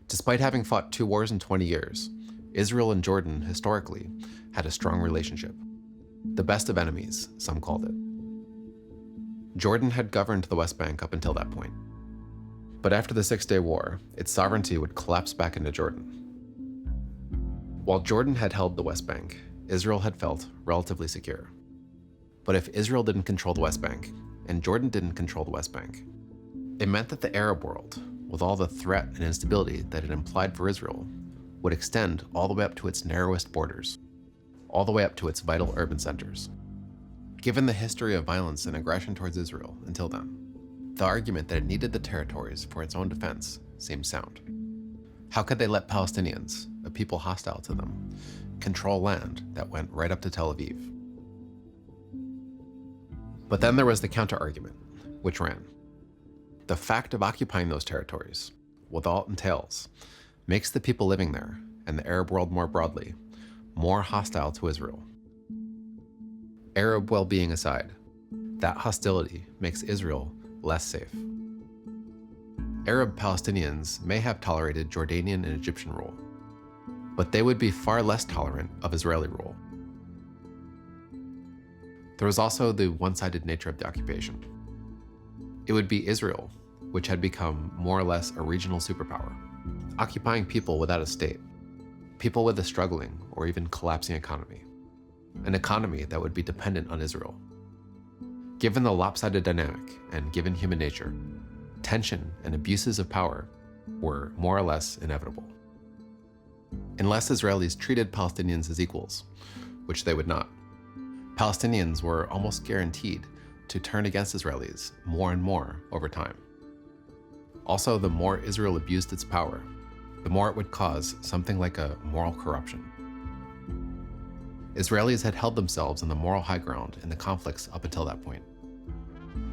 Despite having fought 2 wars in 20 years, Israel and Jordan historically had a strong relationship, The best of enemies, some called it. Jordan had governed the West Bank up until that point. But after the Six-Day War, its sovereignty would collapse back into Jordan. While Jordan had held the West Bank, Israel had felt relatively secure. But if Israel didn't control the West Bank, and Jordan didn't control the West Bank, it meant that the Arab world, with all the threat and instability that it implied for Israel, would extend all the way up to its narrowest borders, all the way up to its vital urban centers. Given the history of violence and aggression towards Israel until then, the argument that it needed the territories for its own defense seemed sound. How could they let Palestinians, a people hostile to them, control land that went right up to Tel Aviv? But then there was the counter-argument, which ran: the fact of occupying those territories, with all it entails, makes the people living there, and the Arab world more broadly, more hostile to Israel. Arab well-being aside, that hostility makes Israel less safe. Arab Palestinians may have tolerated Jordanian and Egyptian rule, but they would be far less tolerant of Israeli rule. There was also the one-sided nature of the occupation. It would be Israel, which had become more or less a regional superpower, occupying people without a state, people with a struggling or even collapsing economy, an economy that would be dependent on Israel. Given the lopsided dynamic and given human nature, tension and abuses of power were more or less inevitable. Unless Israelis treated Palestinians as equals, which they would not, Palestinians were almost guaranteed to turn against Israelis more and more over time. Also, the more Israel abused its power, the more it would cause something like a moral corruption. Israelis had held themselves on the moral high ground in the conflicts up until that point.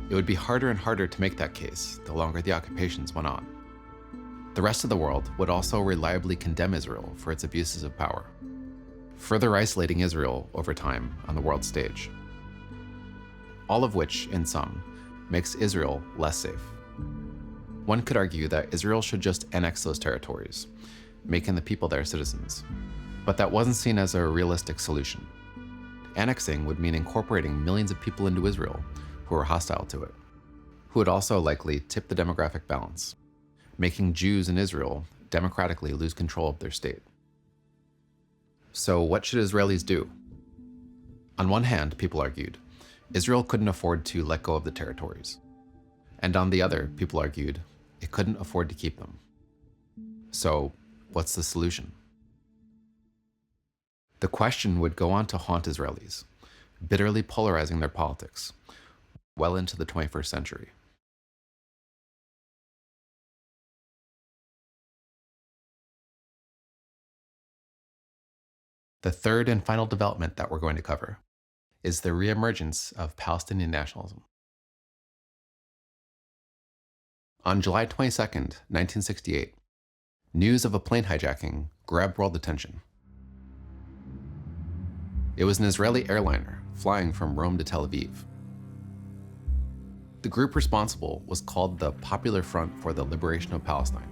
It would be harder and harder to make that case the longer the occupations went on. The rest of the world would also reliably condemn Israel for its abuses of power, further isolating Israel over time on the world stage. All of which, in sum, makes Israel less safe. One could argue that Israel should just annex those territories, making the people there citizens. But that wasn't seen as a realistic solution. Annexing would mean incorporating millions of people into Israel who were hostile to it, who would also likely tip the demographic balance, making Jews in Israel democratically lose control of their state. So what should Israelis do? On one hand, people argued, Israel couldn't afford to let go of the territories. And on the other, people argued, it couldn't afford to keep them. So what's the solution? The question would go on to haunt Israelis, bitterly polarizing their politics, well into the 21st century. The third and final development that we're going to cover is the reemergence of Palestinian nationalism. On July 22, 1968, news of a plane hijacking grabbed world attention. It was an Israeli airliner flying from Rome to Tel Aviv. The group responsible was called the Popular Front for the Liberation of Palestine.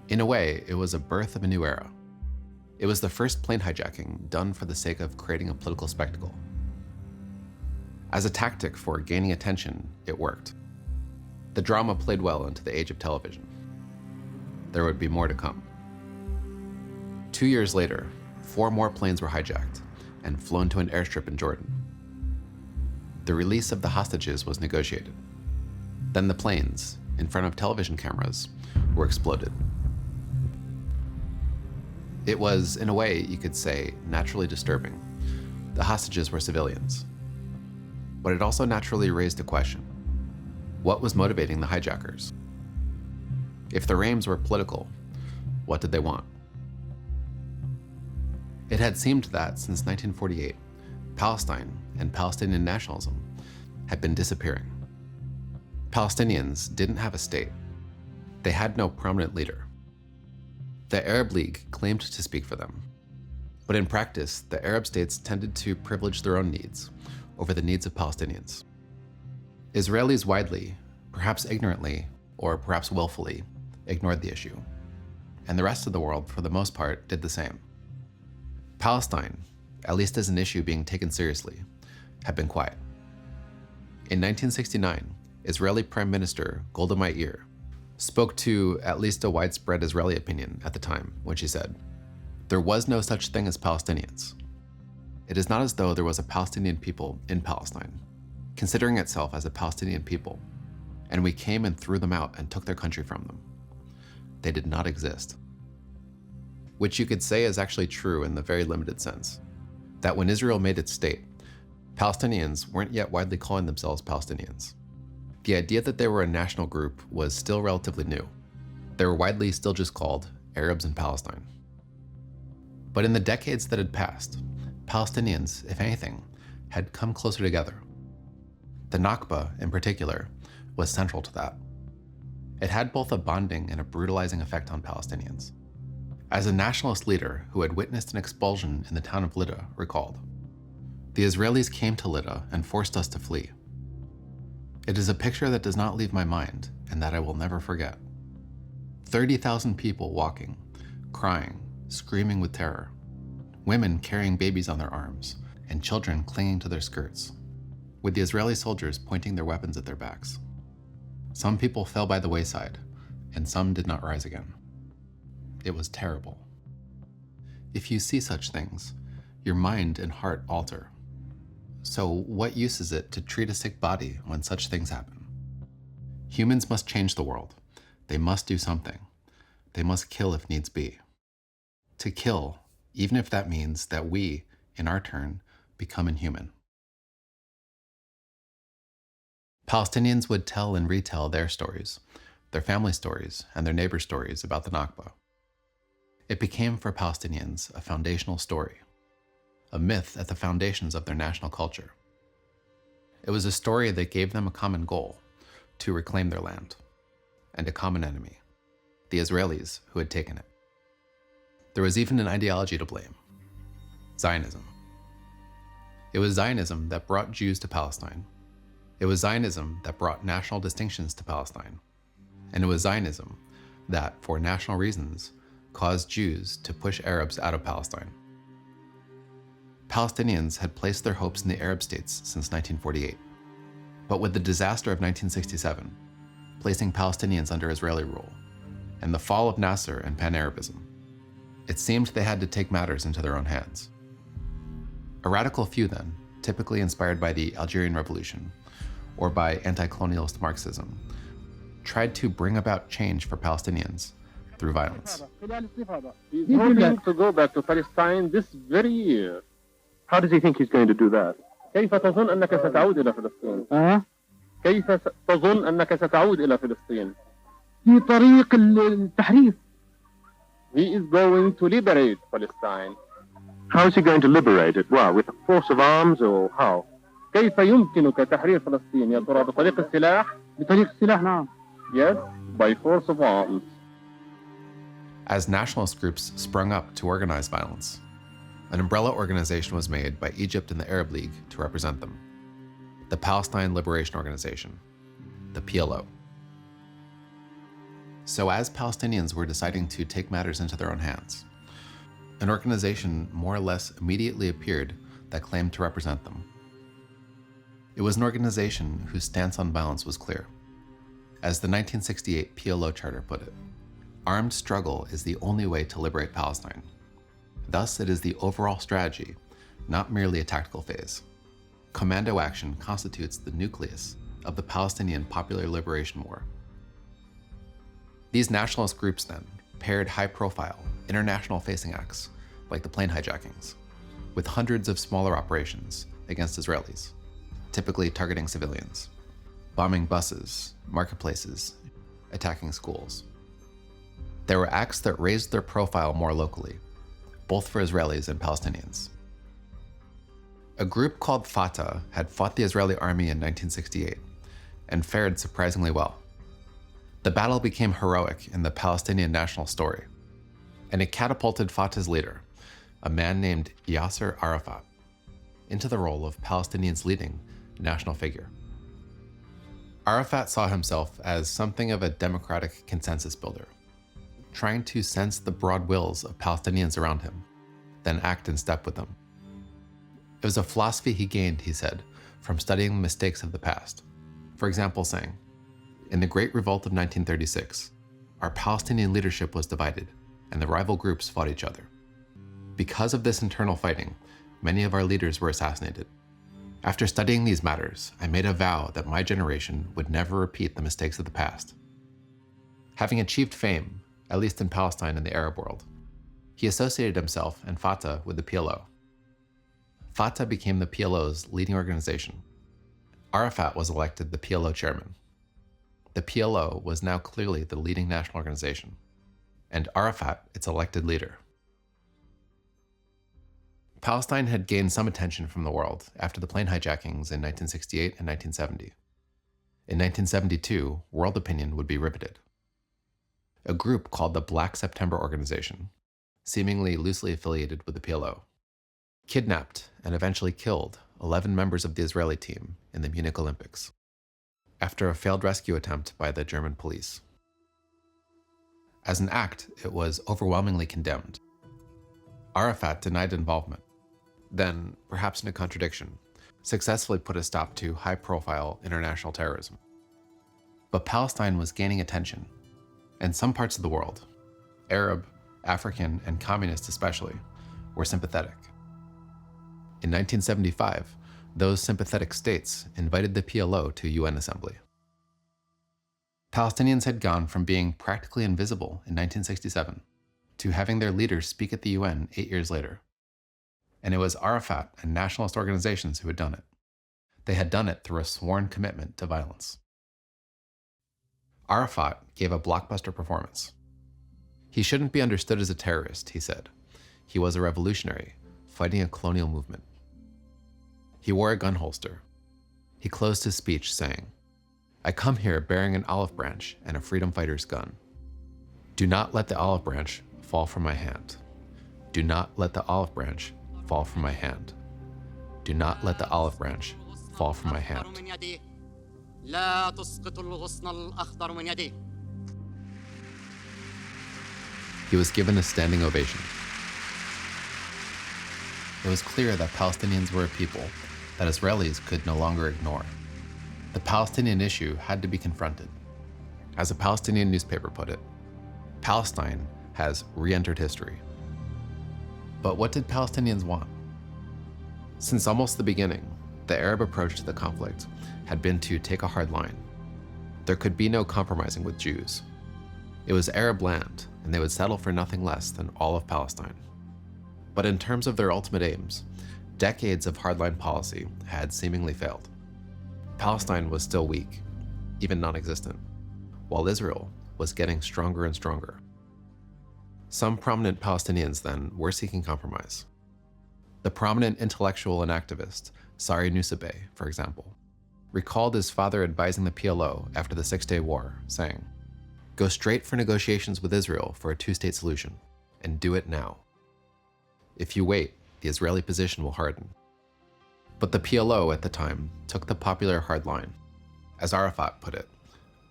In a way, it was a birth of a new era. It was the first plane hijacking done for the sake of creating a political spectacle. As a tactic for gaining attention, it worked. The drama played well into the age of television. There would be more to come. 2 years later, 4 more planes were hijacked and flown to an airstrip in Jordan. The release of the hostages was negotiated. Then the planes, in front of television cameras, were exploded. It was, in a way, you could say, naturally disturbing. The hostages were civilians. But it also naturally raised a question. What was motivating the hijackers? If their aims were political, what did they want? It had seemed that, since 1948, Palestine and Palestinian nationalism had been disappearing. Palestinians didn't have a state. They had no prominent leader. The Arab League claimed to speak for them. But in practice, the Arab states tended to privilege their own needs over the needs of Palestinians. Israelis widely, perhaps ignorantly, or perhaps willfully, ignored the issue. And the rest of the world, for the most part, did the same. Palestine, at least as an issue being taken seriously, have been quiet. In 1969, Israeli Prime Minister Golda Meir spoke to at least a widespread Israeli opinion at the time when she said, "There was no such thing as Palestinians. It is not as though there was a Palestinian people in Palestine, considering itself as a Palestinian people, and we came and threw them out and took their country from them. They did not exist." Which you could say is actually true in the very limited sense that when Israel made its state, Palestinians weren't yet widely calling themselves Palestinians. The idea that they were a national group was still relatively new. They were widely still just called Arabs in Palestine. But in the decades that had passed, Palestinians, if anything, had come closer together. The Nakba, in particular, was central to that. It had both a bonding and a brutalizing effect on Palestinians. As a nationalist leader who had witnessed an expulsion in the town of Lydda recalled, "The Israelis came to Lydda and forced us to flee. It is a picture that does not leave my mind and that I will never forget. 30,000 people walking, crying, screaming with terror, women carrying babies on their arms, and children clinging to their skirts, with the Israeli soldiers pointing their weapons at their backs. Some people fell by the wayside, and some did not rise again. It was terrible. If you see such things, your mind and heart alter. So what use is it to treat a sick body when such things happen? Humans must change the world. They must do something. They must kill if needs be. To kill, even if that means that we, in our turn, become inhuman." Palestinians would tell and retell their stories, their family stories, and their neighbors' stories about the Nakba. It became for Palestinians a foundational story, a myth at the foundations of their national culture. It was a story that gave them a common goal, to reclaim their land, and a common enemy, the Israelis who had taken it. There was even an ideology to blame: Zionism. It was Zionism that brought Jews to Palestine. It was Zionism that brought national distinctions to Palestine. And it was Zionism that, for national reasons, caused Jews to push Arabs out of Palestine. Palestinians had placed their hopes in the Arab states since 1948. But with the disaster of 1967, placing Palestinians under Israeli rule, and the fall of Nasser and Pan-Arabism, it seemed they had to take matters into their own hands. A radical few then, typically inspired by the Algerian Revolution or by anti-colonialist Marxism, tried to bring about change for Palestinians through violence. He's hoping to go back to Palestine this very year. How does he think he's going to do that? كيف تظن أنك ستعود إلى فلسطين؟ كيف تظن أنك ستعود إلى فلسطين؟ في طريق التحرير. He is going to liberate Palestine. How is he going to liberate it? Well, with a force of arms or how? كيف يمكنك تحرير فلسطين يا ترى بطريق السلاح؟ بطريق السلاح نعم. Yes, by force of arms. As nationalist groups sprung up to organize violence, an umbrella organization was made by Egypt and the Arab League to represent them: the Palestine Liberation Organization, the PLO. So as Palestinians were deciding to take matters into their own hands, an organization more or less immediately appeared that claimed to represent them. It was an organization whose stance on violence was clear. As the 1968 PLO charter put it, armed struggle is the only way to liberate Palestine. Thus, it is the overall strategy, not merely a tactical phase. Commando action constitutes the nucleus of the Palestinian Popular Liberation War. These nationalist groups then paired high-profile, international-facing acts, like the plane hijackings, with hundreds of smaller operations against Israelis, typically targeting civilians, bombing buses, marketplaces, attacking schools. There were acts that raised their profile more locally, both for Israelis and Palestinians. A group called Fatah had fought the Israeli army in 1968 and fared surprisingly well. The battle became heroic in the Palestinian national story, and it catapulted Fatah's leader, a man named Yasser Arafat, into the role of Palestinians' leading national figure. Arafat saw himself as something of a democratic consensus builder, trying to sense the broad wills of Palestinians around him, then act in step with them. It was a philosophy he gained, he said, from studying the mistakes of the past. For example, saying, "In the Great Revolt of 1936, our Palestinian leadership was divided, and the rival groups fought each other. Because of this internal fighting, many of our leaders were assassinated. After studying these matters, I made a vow that my generation would never repeat the mistakes of the past." Having achieved fame, at least in Palestine and the Arab world, he associated himself and Fatah with the PLO. Fatah became the PLO's leading organization. Arafat was elected the PLO chairman. The PLO was now clearly the leading national organization, and Arafat its elected leader. Palestine had gained some attention from the world after the plane hijackings in 1968 and 1970. In 1972, world opinion would be riveted. A group called the Black September Organization, seemingly loosely affiliated with the PLO, kidnapped and eventually killed 11 members of the Israeli team in the Munich Olympics, after a failed rescue attempt by the German police. As an act, it was overwhelmingly condemned. Arafat denied involvement, then, perhaps in a contradiction, successfully put a stop to high-profile international terrorism. But Palestine was gaining attention, and some parts of the world, Arab, African, and communist especially, were sympathetic. In 1975, those sympathetic states invited the PLO to UN Assembly. Palestinians had gone from being practically invisible in 1967 to having their leaders speak at the UN 8 years later. And it was Arafat and nationalist organizations who had done it. They had done it through a sworn commitment to violence. Arafat gave a blockbuster performance. He shouldn't be understood as a terrorist, he said. He was a revolutionary, fighting a colonial movement. He wore a gun holster. He closed his speech saying, "I come here bearing an olive branch and a freedom fighter's gun. Do not let the olive branch fall from my hand. Do not let the olive branch fall from my hand. Do not let the olive branch fall from my hand." He was given a standing ovation. It was clear that Palestinians were a people that Israelis could no longer ignore. The Palestinian issue had to be confronted. As a Palestinian newspaper put it, Palestine has re-entered history. But what did Palestinians want? Since almost the beginning, the Arab approach to the conflict had been to take a hard line. There could be no compromising with Jews. It was Arab land, and they would settle for nothing less than all of Palestine. But in terms of their ultimate aims, decades of hardline policy had seemingly failed. Palestine was still weak, even non-existent, while Israel was getting stronger and stronger. Some prominent Palestinians then were seeking compromise. The prominent intellectual and activist, Sari Nusseibeh, for example, recalled his father advising the PLO after the Six-Day War, saying, "Go straight for negotiations with Israel for a two-state solution, and do it now. If you wait, the Israeli position will harden." But the PLO at the time took the popular hard line. As Arafat put it,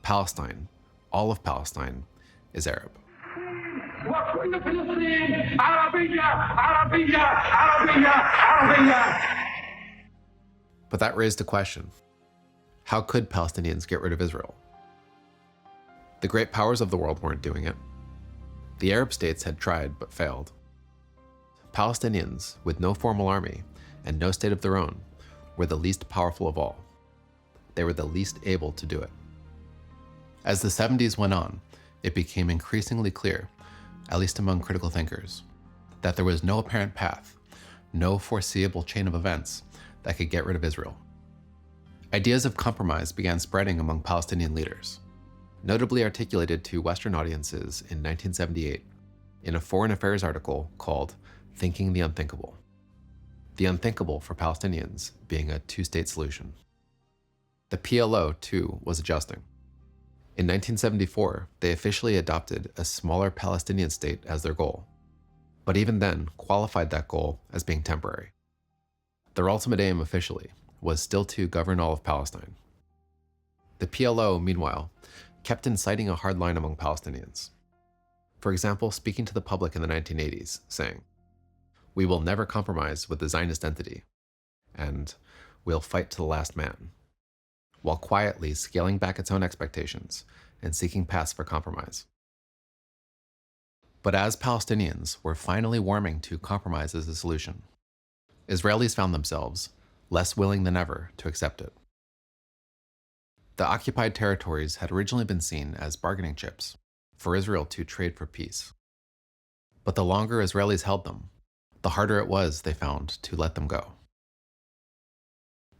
Palestine, all of Palestine, is Arab. But that raised a question. How could Palestinians get rid of Israel? The great powers of the world weren't doing it. The Arab states had tried but failed. Palestinians, with no formal army and no state of their own, were the least powerful of all. They were the least able to do it. As the 70s went on, it became increasingly clear, at least among critical thinkers, that there was no apparent path, no foreseeable chain of events that could get rid of Israel. Ideas of compromise began spreading among Palestinian leaders, notably articulated to Western audiences in 1978 in a foreign affairs article called "Thinking the Unthinkable." The unthinkable for Palestinians being a two-state solution. The PLO, too, was adjusting. In 1974, they officially adopted a smaller Palestinian state as their goal, but even then qualified that goal as being temporary. Their ultimate aim officially was still to govern all of Palestine. The PLO, meanwhile, kept inciting a hard line among Palestinians. For example, speaking to the public in the 1980s, saying, "We will never compromise with the Zionist entity. and "we'll fight to the last man," while quietly scaling back its own expectations and seeking paths for compromise. But as Palestinians were finally warming to compromise as a solution, Israelis found themselves less willing than ever to accept it. The occupied territories had originally been seen as bargaining chips for Israel to trade for peace. But the longer Israelis held them, the harder it was, they found, to let them go.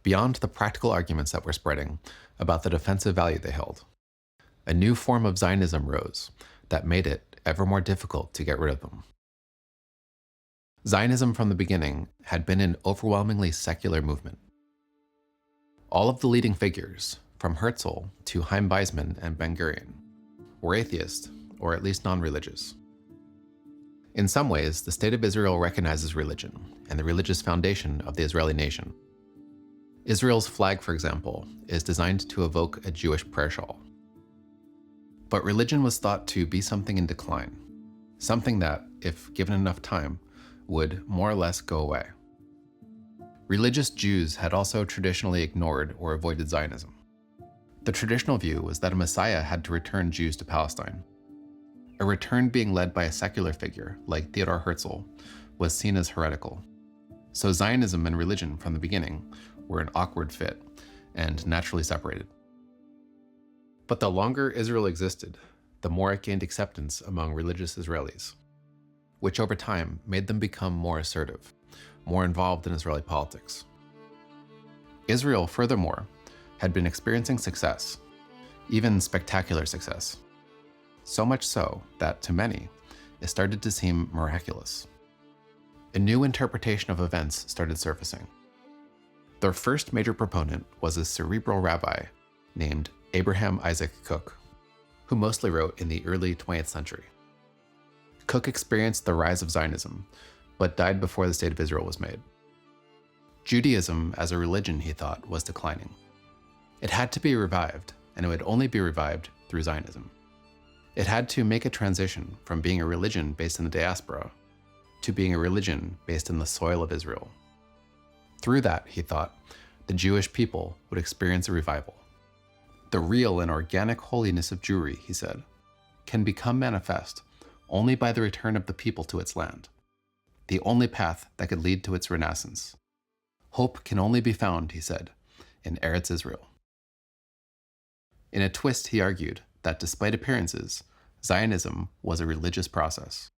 Beyond the practical arguments that were spreading about the defensive value they held, a new form of Zionism rose that made it ever more difficult to get rid of them. Zionism from the beginning had been an overwhelmingly secular movement. All of the leading figures, from Herzl to Chaim Weizmann and Ben Gurion, were atheist, or at least non-religious. In some ways, the State of Israel recognizes religion and the religious foundation of the Israeli nation. Israel's flag, for example, is designed to evoke a Jewish prayer shawl. But religion was thought to be something in decline, something that, if given enough time, would more or less go away. Religious Jews had also traditionally ignored or avoided Zionism. The traditional view was that a Messiah had to return Jews to Palestine. A return being led by a secular figure, like Theodor Herzl, was seen as heretical. So Zionism and religion from the beginning were an awkward fit and naturally separated. But the longer Israel existed, the more it gained acceptance among religious Israelis, which over time made them become more assertive, more involved in Israeli politics. Israel, furthermore, had been experiencing success, even spectacular success. So much so that, to many, it started to seem miraculous. A new interpretation of events started surfacing. Their first major proponent was a cerebral rabbi named Abraham Isaac Kook, who mostly wrote in the early 20th century. Kook experienced the rise of Zionism, but died before the State of Israel was made. Judaism as a religion, he thought, was declining. It had to be revived, and it would only be revived through Zionism. It had to make a transition from being a religion based in the diaspora to being a religion based in the soil of Israel. Through that, he thought, the Jewish people would experience a revival. The real and organic holiness of Jewry, he said, can become manifest only by the return of the people to its land, the only path that could lead to its renaissance. Hope can only be found, he said, in Eretz Israel. In a twist, he argued that despite appearances, Zionism was a religious process.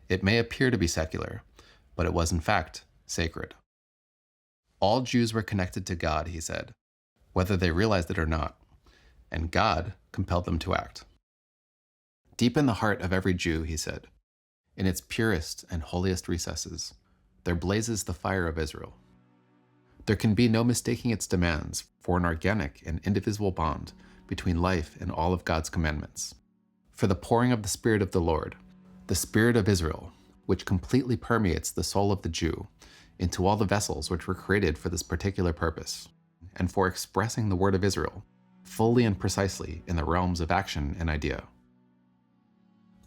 It may appear to be secular, but it was in fact sacred. All Jews were connected to God, he said, whether they realized it or not, and God compelled them to act. Deep in the heart of every Jew, he said, in its purest and holiest recesses, there blazes the fire of Israel. There can be no mistaking its demands for an organic and indivisible bond between life and all of God's commandments. For the pouring of the Spirit of the Lord, the Spirit of Israel, which completely permeates the soul of the Jew, into all the vessels which were created for this particular purpose, and for expressing the word of Israel fully and precisely in the realms of action and idea.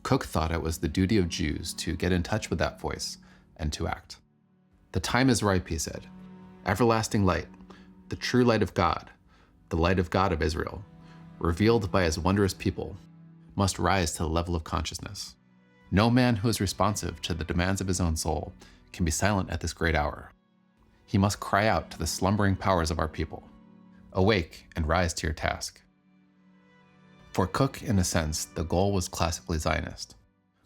Kook thought it was the duty of Jews to get in touch with that voice and to act. The time is ripe, he said. Everlasting light, the true light of God, the light of God of Israel, revealed by his wondrous people, must rise to the level of consciousness. No man who is responsive to the demands of his own soul can be silent at this great hour. He must cry out to the slumbering powers of our people, awake and rise to your task. For Kook, in a sense, the goal was classically Zionist,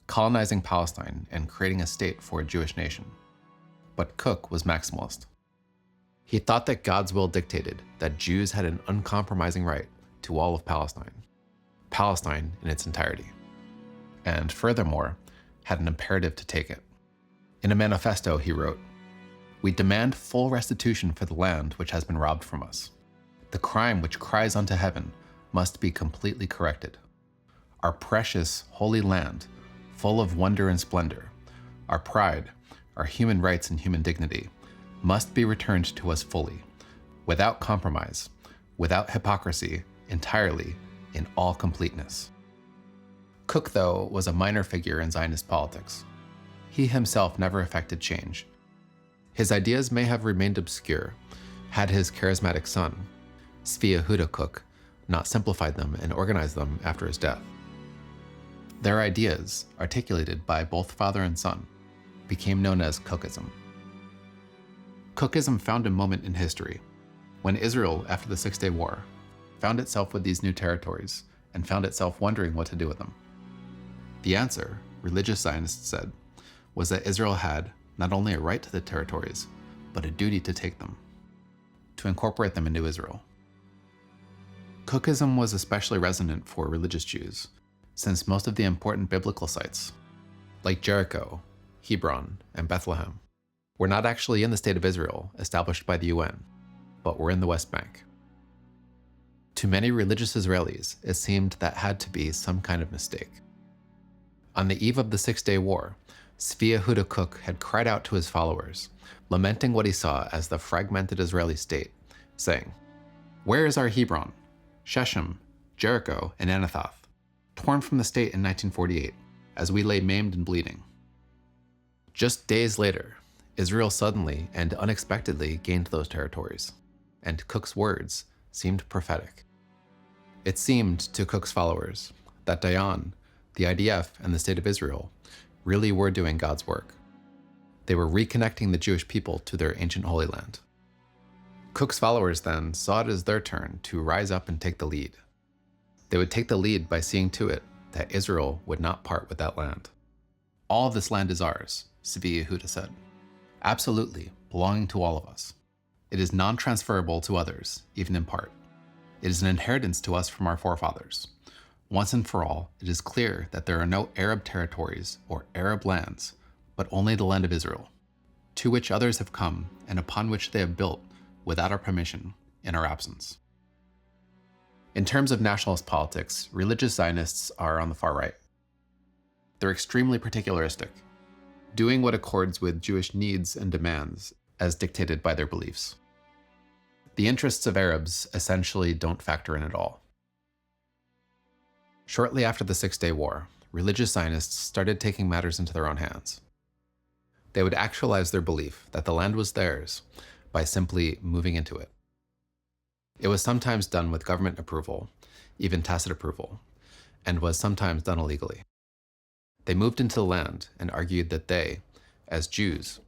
colonizing Palestine and creating a state for a Jewish nation. But Kook was maximalist. He thought that God's will dictated that Jews had an uncompromising right to all of Palestine, Palestine in its entirety, and furthermore, had an imperative to take it. In a manifesto, he wrote, "We demand full restitution for the land which has been robbed from us. The crime which cries unto heaven must be completely corrected. Our precious, holy land, full of wonder and splendor, our pride, our human rights and human dignity, must be returned to us fully, without compromise, without hypocrisy, entirely, in all completeness." Kook, though, was a minor figure in Zionist politics. He himself never effected change. His ideas may have remained obscure had his charismatic son, Zvi Yehuda Kook, not simplified them and organized them after his death. Their ideas, articulated by both father and son, became known as Kookism. Kookism found a moment in history when Israel, after the Six-Day War, found itself with these new territories and found itself wondering what to do with them. The answer, religious Zionists said, was that Israel had not only a right to the territories, but a duty to take them, to incorporate them into Israel. Kookism was especially resonant for religious Jews, since most of the important biblical sites, like Jericho, Hebron, and Bethlehem, were not actually in the State of Israel established by the UN, but were in the West Bank. To many religious Israelis, it seemed that had to be some kind of mistake. On the eve of the Six-Day War, Zvi Yehuda Kook had cried out to his followers, lamenting what he saw as the fragmented Israeli state, saying, "Where is our Hebron, Shechem, Jericho, and Anathoth, torn from the state in 1948, as we lay maimed and bleeding?" Just days later, Israel suddenly and unexpectedly gained those territories, and Kook's words seemed prophetic. It seemed to Kook's followers that Dayan, the IDF, and the State of Israel really were doing God's work. They were reconnecting the Jewish people to their ancient Holy Land. Kook's followers then saw it as their turn to rise up and take the lead. They would take the lead by seeing to it that Israel would not part with that land. "All of this land is ours," Zvi Yehuda said. "Absolutely, belonging to all of us. It is non-transferable to others, even in part. It is an inheritance to us from our forefathers. Once and for all, it is clear that there are no Arab territories or Arab lands, but only the land of Israel, to which others have come and upon which they have built without our permission in our absence." In terms of nationalist politics, religious Zionists are on the far right. They're extremely particularistic, doing what accords with Jewish needs and demands as dictated by their beliefs. The interests of Arabs essentially don't factor in at all. Shortly after the Six-Day War, religious Zionists started taking matters into their own hands. They would actualize their belief that the land was theirs by simply moving into it. It was sometimes done with government approval, even tacit approval, and was sometimes done illegally. They moved into the land and argued that they, as Jews,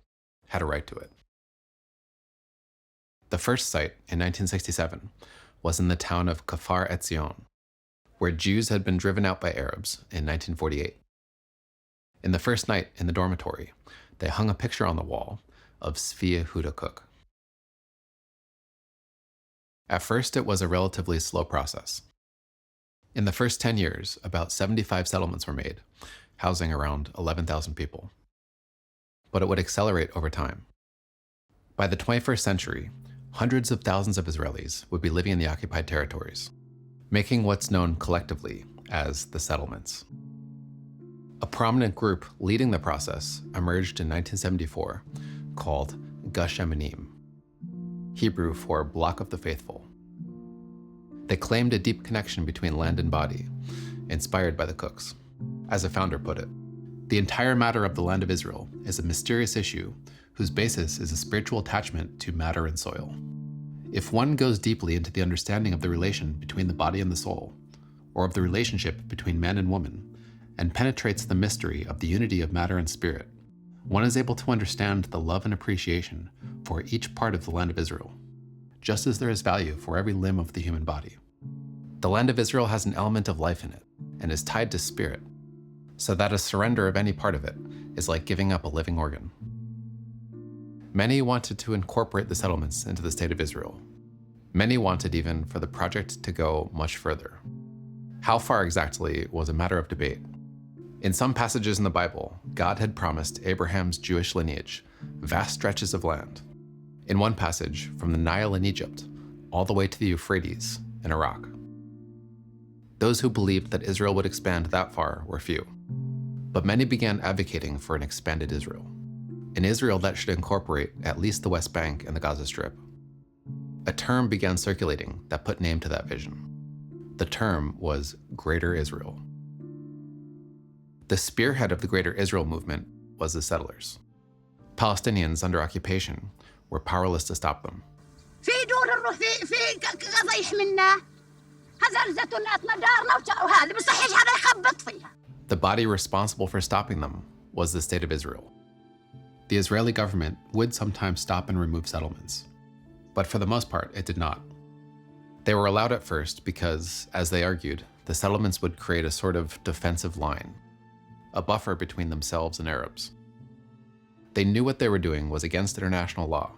had a right to it. The first site, in 1967, was in the town of Kfar Etzion, where Jews had been driven out by Arabs in 1948. In the first night in the dormitory, they hung a picture on the wall of Zvi Yehuda Kook. At first, it was a relatively slow process. In the first 10 years, about 75 settlements were made, housing around 11,000 people. But it would accelerate over time. By the 21st century, hundreds of thousands of Israelis would be living in the occupied territories, making what's known collectively as the settlements. A prominent group leading the process emerged in 1974 called Gush Emanim, Hebrew for Block of the Faithful. They claimed a deep connection between land and body, inspired by the Kooks. As a founder put it, "The entire matter of the land of Israel is a mysterious issue whose basis is a spiritual attachment to matter and soil. If one goes deeply into the understanding of the relation between the body and the soul, or of the relationship between man and woman, and penetrates the mystery of the unity of matter and spirit, one is able to understand the love and appreciation for each part of the land of Israel, just as there is value for every limb of the human body. The land of Israel has an element of life in it, and is tied to spirit, so that a surrender of any part of it is like giving up a living organ." Many wanted to incorporate the settlements into the State of Israel. Many wanted even for the project to go much further. How far exactly was a matter of debate. In some passages in the Bible, God had promised Abraham's Jewish lineage vast stretches of land. In one passage, from the Nile in Egypt, all the way to the Euphrates in Iraq. Those who believed that Israel would expand that far were few, but many began advocating for an expanded Israel. An Israel that should incorporate at least the West Bank and the Gaza Strip. A term began circulating that put name to that vision. The term was Greater Israel. The spearhead of the Greater Israel movement was the settlers. Palestinians under occupation were powerless to stop them. في دور نروح في غزة يحملنا هزلزة ناتنا دارنا وهذا بصحيش هذا يخبط فيها. The body responsible for stopping them was the State of Israel. The Israeli government would sometimes stop and remove settlements, but for the most part, it did not. They were allowed at first because, as they argued, the settlements would create a sort of defensive line, a buffer between themselves and Arabs. They knew what they were doing was against international law,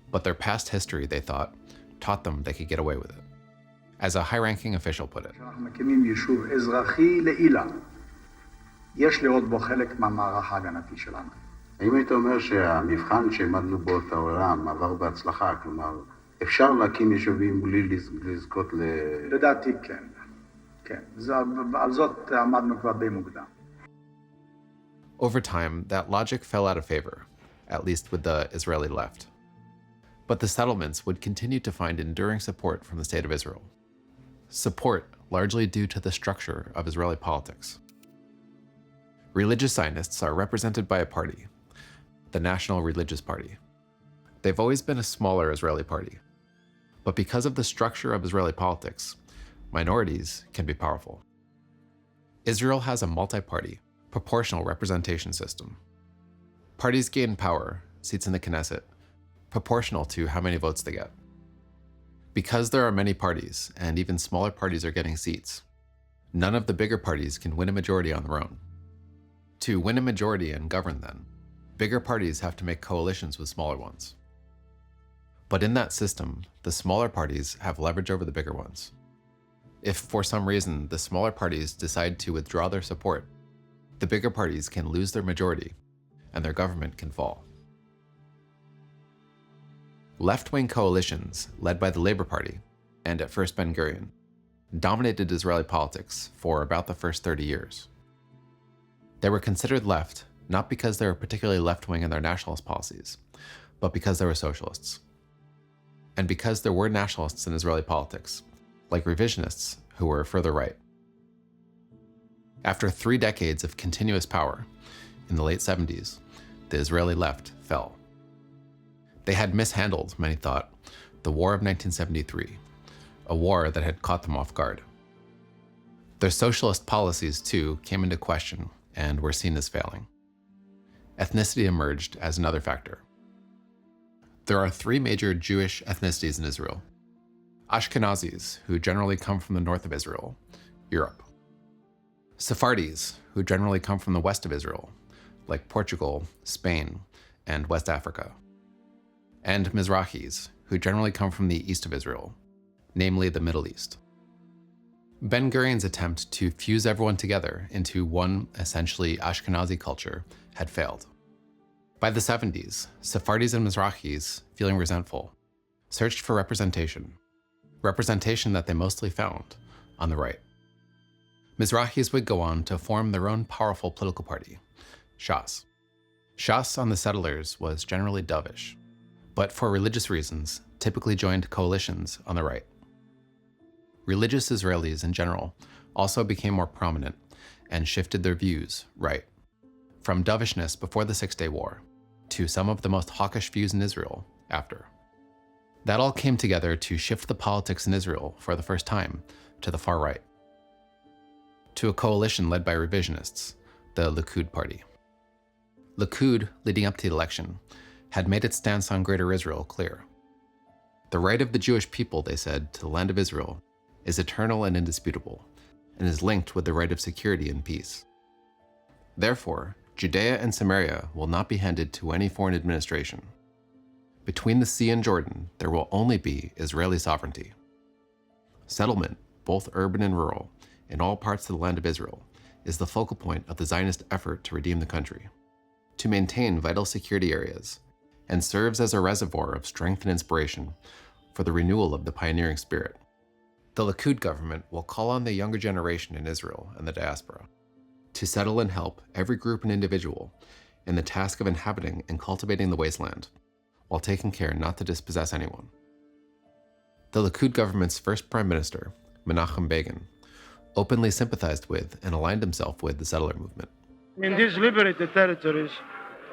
but their past history, they thought, taught them they could get away with it. As a high-ranking official put it, האם היית אומר שהמבחן שהעמדנו בו את העולם עבר בהצלחה? כלומר, אפשר להקים יישובים בלי לזכות לדעתי כן. כן. על זאת עמדנו כבר די מוקדם. Over time, that logic fell out of favor, at least with the Israeli left. But the settlements would continue to find enduring support from the State of Israel. Support largely due to the structure of Israeli politics. Religious Zionists are represented by a party, the National Religious Party. They've always been a smaller Israeli party, but because of the structure of Israeli politics, minorities can be powerful. Israel has a multi-party, proportional representation system. Parties gain power, seats in the Knesset, proportional to how many votes they get. Because there are many parties, and even smaller parties are getting seats, none of the bigger parties can win a majority on their own. To win a majority and govern then, bigger parties have to make coalitions with smaller ones. But in that system, the smaller parties have leverage over the bigger ones. If for some reason the smaller parties decide to withdraw their support, the bigger parties can lose their majority and their government can fall. Left-wing coalitions, led by the Labour Party, and at first Ben-Gurion, dominated Israeli politics for about the first 30 years. They were considered left not because they were particularly left-wing in their nationalist policies, but because they were socialists. And because there were nationalists in Israeli politics, like revisionists who were further right. After 3 decades of continuous power, in the late 70s, the Israeli left fell. They had mishandled, many thought, the War of 1973, a war that had caught them off guard. Their socialist policies, too, came into question and were seen as failing. Ethnicity emerged as another factor. There are 3 major Jewish ethnicities in Israel. Ashkenazis, who generally come from the north of Israel, Europe. Sephardis, who generally come from the west of Israel, like Portugal, Spain, and West Africa. And Mizrahis, who generally come from the east of Israel, namely the Middle East. Ben-Gurion's attempt to fuse everyone together into one essentially Ashkenazi culture had failed. By the 70s, Sephardis and Mizrahis, feeling resentful, searched for representation that they mostly found on the right. Mizrahis would go on to form their own powerful political party, Shas. Shas on the settlers was generally dovish, but for religious reasons, typically joined coalitions on the right. Religious Israelis in general also became more prominent and shifted their views right, from dovishness before the Six-Day War to some of the most hawkish views in Israel after. That all came together to shift the politics in Israel for the first time to the far right, to a coalition led by revisionists, the Likud party. Likud, leading up to the election, had made its stance on Greater Israel clear. The right of the Jewish people, they said, to the land of Israel is eternal and indisputable, and is linked with the right of security and peace. Therefore, Judea and Samaria will not be handed to any foreign administration. Between the sea and Jordan, there will only be Israeli sovereignty. Settlement, both urban and rural, in all parts of the land of Israel, is the focal point of the Zionist effort to redeem the country, to maintain vital security areas, and serves as a reservoir of strength and inspiration for the renewal of the pioneering spirit. The Likud government will call on the younger generation in Israel and the diaspora to settle and help every group and individual in the task of inhabiting and cultivating the wasteland, while taking care not to dispossess anyone. The Likud government's first prime minister, Menachem Begin, openly sympathized with and aligned himself with the settler movement. In these liberated territories,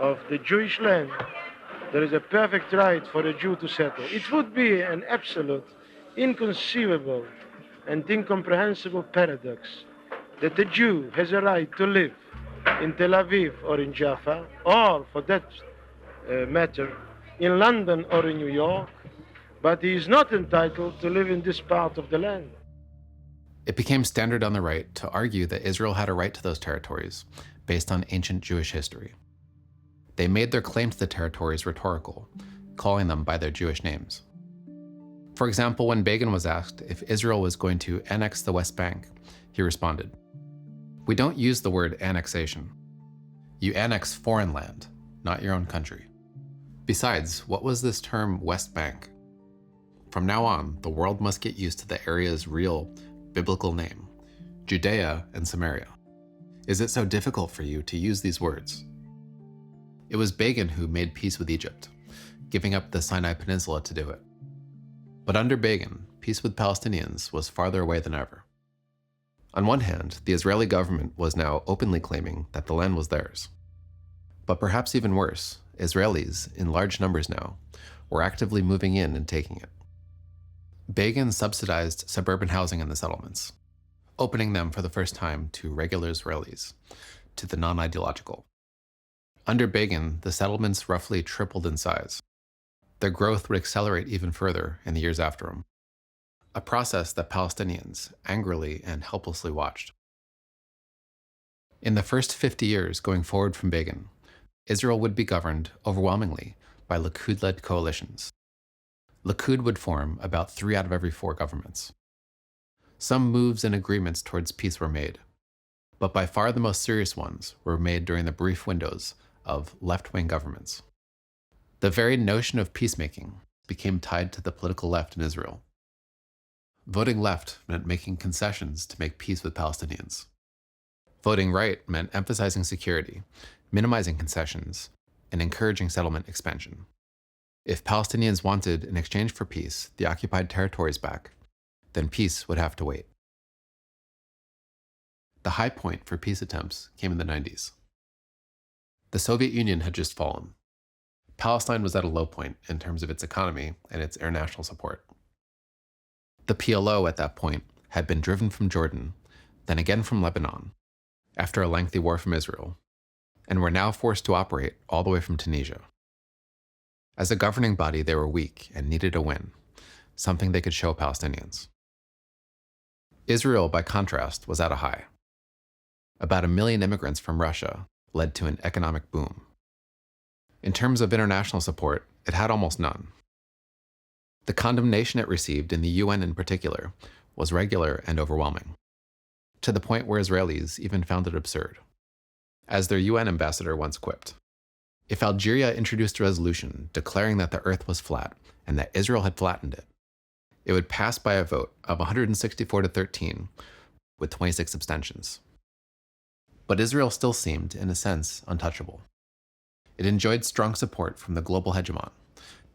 of the Jewish land, there is a perfect right for a Jew to settle. It would be an absolute, inconceivable, and incomprehensible paradox that a Jew has a right to live in Tel Aviv or in Jaffa, or for that matter, in London or in New York, but he is not entitled to live in this part of the land. It became standard on the right to argue that Israel had a right to those territories based on ancient Jewish history. They made their claim to the territories rhetorical, calling them by their Jewish names. For example, when Begin was asked if Israel was going to annex the West Bank, he responded, "We don't use the word annexation. You annex foreign land, not your own country. Besides, what was this term West Bank? From now on, the world must get used to the area's real biblical name, Judea and Samaria. Is it so difficult for you to use these words?" It was Begin who made peace with Egypt, giving up the Sinai Peninsula to do it. But under Begin, peace with Palestinians was farther away than ever. On one hand, the Israeli government was now openly claiming that the land was theirs. But perhaps even worse, Israelis, in large numbers now, were actively moving in and taking it. Begin subsidized suburban housing in the settlements, opening them for the first time to regular Israelis, to the non-ideological. Under Begin, the settlements roughly tripled in size. Their growth would accelerate even further in the years after him, a process that Palestinians angrily and helplessly watched. In the first 50 years going forward from Begin, Israel would be governed overwhelmingly by Likud-led coalitions. Likud would form about 3 out of every 4 governments. Some moves and agreements towards peace were made, but by far the most serious ones were made during the brief windows of left-wing governments. The very notion of peacemaking became tied to the political left in Israel. Voting left meant making concessions to make peace with Palestinians. Voting right meant emphasizing security, minimizing concessions, and encouraging settlement expansion. If Palestinians wanted, in exchange for peace, the occupied territories back, then peace would have to wait. The high point for peace attempts came in the 90s. The Soviet Union had just fallen. Palestine was at a low point in terms of its economy and its international support. The PLO at that point had been driven from Jordan, then again from Lebanon, after a lengthy war from Israel, and were now forced to operate all the way from Tunisia. As a governing body, they were weak and needed a win, something they could show Palestinians. Israel, by contrast, was at a high. About 1 million immigrants from Russia led to an economic boom. In terms of international support, it had almost none. The condemnation it received, in the UN in particular, was regular and overwhelming, to the point where Israelis even found it absurd. As their UN ambassador once quipped, "If Algeria introduced a resolution declaring that the earth was flat and that Israel had flattened it, it would pass by a vote of 164 to 13 with 26 abstentions." But Israel still seemed, in a sense, untouchable. It enjoyed strong support from the global hegemon,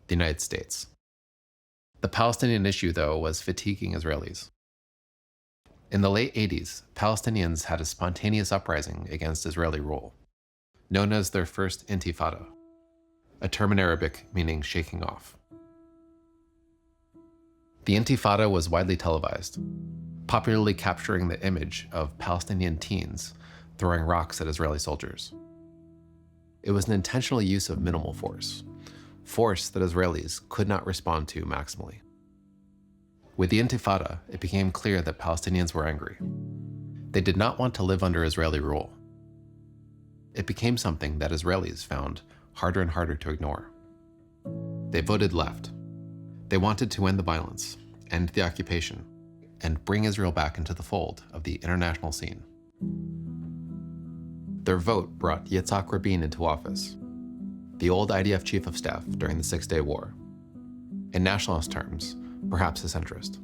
the United States. The Palestinian issue, though, was fatiguing Israelis. In the late 80s, Palestinians had a spontaneous uprising against Israeli rule, known as their first intifada, a term in Arabic meaning shaking off. The intifada was widely televised, popularly capturing the image of Palestinian teens throwing rocks at Israeli soldiers. It was an intentional use of minimal force that Israelis could not respond to maximally. With the Intifada, it became clear that Palestinians were angry. They did not want to live under Israeli rule. It became something that Israelis found harder and harder to ignore. They voted left. They wanted to end the violence, end the occupation, and bring Israel back into the fold of the international scene. Their vote brought Yitzhak Rabin into office, the old IDF chief of staff during the Six-Day War. In nationalist terms, perhaps a centrist.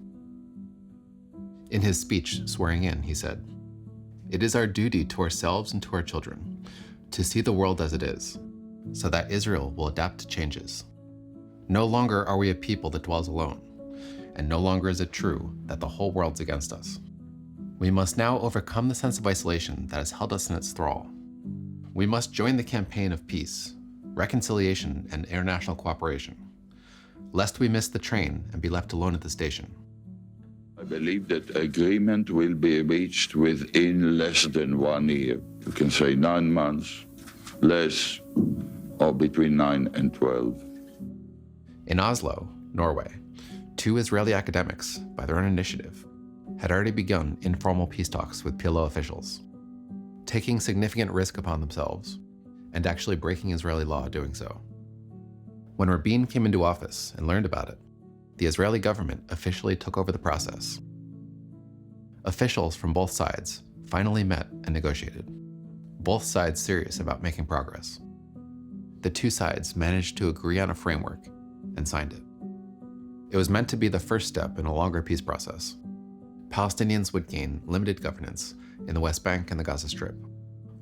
In his speech swearing in, he said, "It is our duty to ourselves and to our children to see the world as it is, so that Israel will adapt to changes. No longer are we a people that dwells alone, and no longer is it true that the whole world's against us. We must now overcome the sense of isolation that has held us in its thrall. We must join the campaign of peace, reconciliation, and international cooperation, lest we miss the train and be left alone at the station. I believe that agreement will be reached within less than 1 year. You can say 9 months, less, or between 9 and 12. In Oslo, Norway, 2 Israeli academics, by their own initiative, had already begun informal peace talks with PLO officials, taking significant risk upon themselves and actually breaking Israeli law doing so. When Rabin came into office and learned about it, the Israeli government officially took over the process. Officials from both sides finally met and negotiated, both sides serious about making progress. The 2 sides managed to agree on a framework and signed it. It was meant to be the first step in a longer peace process. Palestinians would gain limited governance in the West Bank and the Gaza Strip,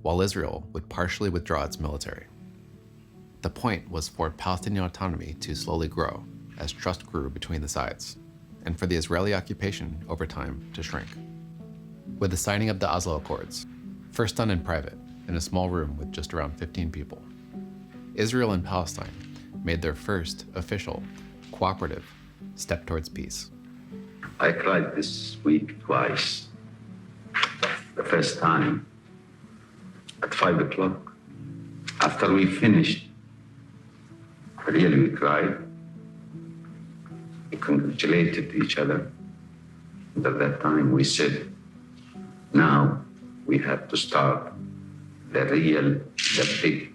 while Israel would partially withdraw its military. The point was for Palestinian autonomy to slowly grow as trust grew between the sides, and for the Israeli occupation over time to shrink. With the signing of the Oslo Accords, first done in private, in a small room with just around 15 people, Israel and Palestine made their first official, cooperative step towards peace. I cried this week twice. The first time at 5 o'clock. After we finished, really we cried. We congratulated each other. And at that time we said, now we have to start the big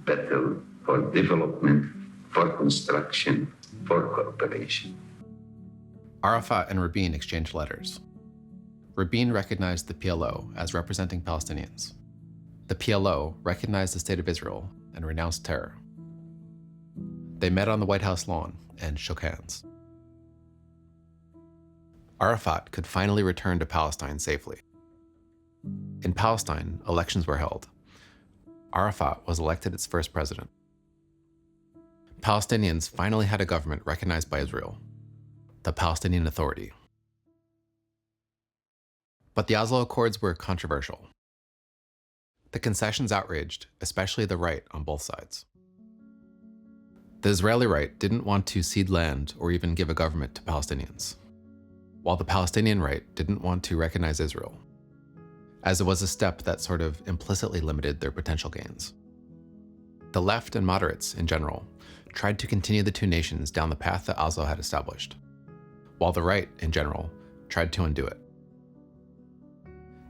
battle for development, for construction, for cooperation. Arafat and Rabin exchanged letters. Rabin recognized the PLO as representing Palestinians. The PLO recognized the State of Israel and renounced terror. They met on the White House lawn and shook hands. Arafat could finally return to Palestine safely. In Palestine, elections were held. Arafat was elected its first president. Palestinians finally had a government recognized by Israel, the Palestinian Authority. But the Oslo Accords were controversial. The concessions outraged, especially the right on both sides. The Israeli right didn't want to cede land or even give a government to Palestinians, while the Palestinian right didn't want to recognize Israel, as it was a step that sort of implicitly limited their potential gains. The left and moderates, in general, tried to continue the 2 nations down the path that Oslo had established, while the right, in general, tried to undo it.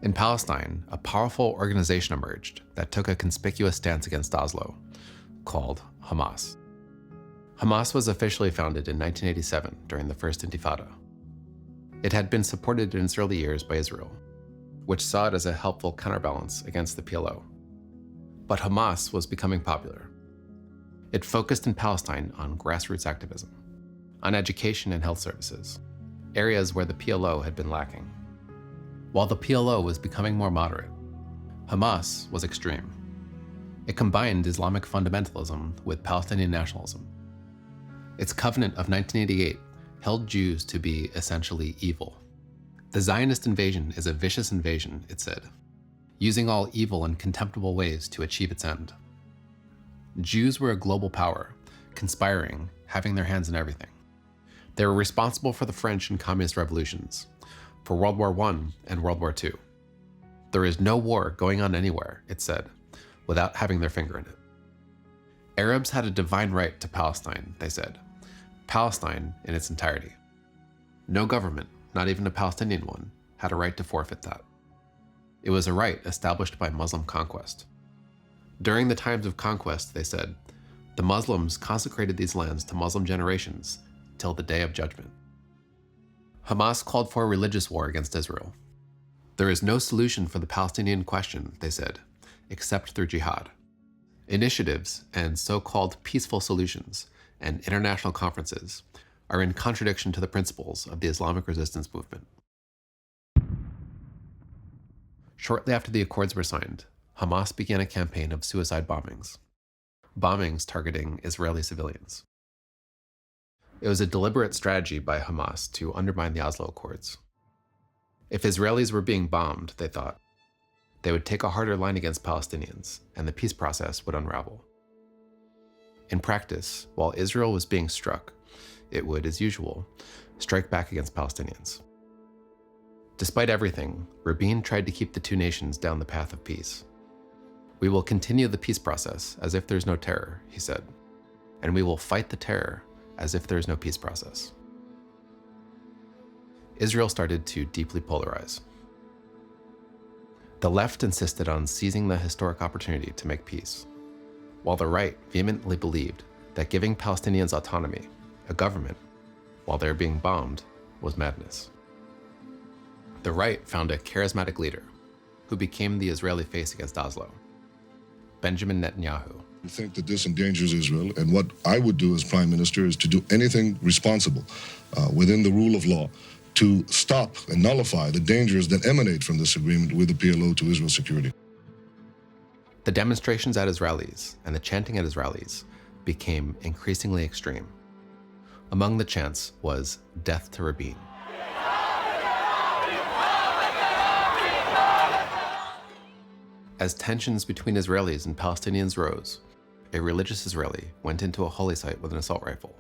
In Palestine, a powerful organization emerged that took a conspicuous stance against Oslo, called Hamas. Hamas was officially founded in 1987 during the First Intifada. It had been supported in its early years by Israel, which saw it as a helpful counterbalance against the PLO. But Hamas was becoming popular. It focused in Palestine on grassroots activism, on education and health services, areas where the PLO had been lacking. While the PLO was becoming more moderate, Hamas was extreme. It combined Islamic fundamentalism with Palestinian nationalism. Its covenant of 1988 held Jews to be essentially evil. The Zionist invasion is a vicious invasion, it said, using all evil and contemptible ways to achieve its end. Jews were a global power, conspiring, having their hands in everything. They were responsible for the French and Communist revolutions, for World War I and World War II. There is no war going on anywhere, it said, without having their finger in it. Arabs had a divine right to Palestine, they said. Palestine in its entirety. No government, not even a Palestinian one, had a right to forfeit that. It was a right established by Muslim conquest. During the times of conquest, they said, the Muslims consecrated these lands to Muslim generations till the day of judgment. Hamas called for a religious war against Israel. There is no solution for the Palestinian question, they said, except through jihad. Initiatives and so-called peaceful solutions and international conferences are in contradiction to the principles of the Islamic resistance movement. Shortly after the accords were signed, Hamas began a campaign of suicide bombings targeting Israeli civilians. It was a deliberate strategy by Hamas to undermine the Oslo Accords. If Israelis were being bombed, they thought, They would take a harder line against Palestinians, and the peace process would unravel. In practice, while Israel was being struck, it would, as usual, strike back against Palestinians. Despite everything, Rabin tried to keep the two nations down the path of peace. "We will continue the peace process as if there's no terror," he said, "and we will fight the terror as if there's no peace process." Israel started to deeply polarize. The left insisted on seizing the historic opportunity to make peace, while the right vehemently believed that giving Palestinians autonomy, a government, while they're being bombed, was madness. The right found a charismatic leader who became the Israeli face against Oslo, Benjamin Netanyahu. I think that this endangers Israel, and what I would do as prime minister is to do anything responsible within the rule of law to stop and nullify the dangers that emanate from this agreement with the PLO to Israel's security. The demonstrations at Israelis and the chanting at Israelis became increasingly extreme. Among the chants was "Death to Rabin." As tensions between Israelis and Palestinians rose, a religious Israeli went into a holy site with an assault rifle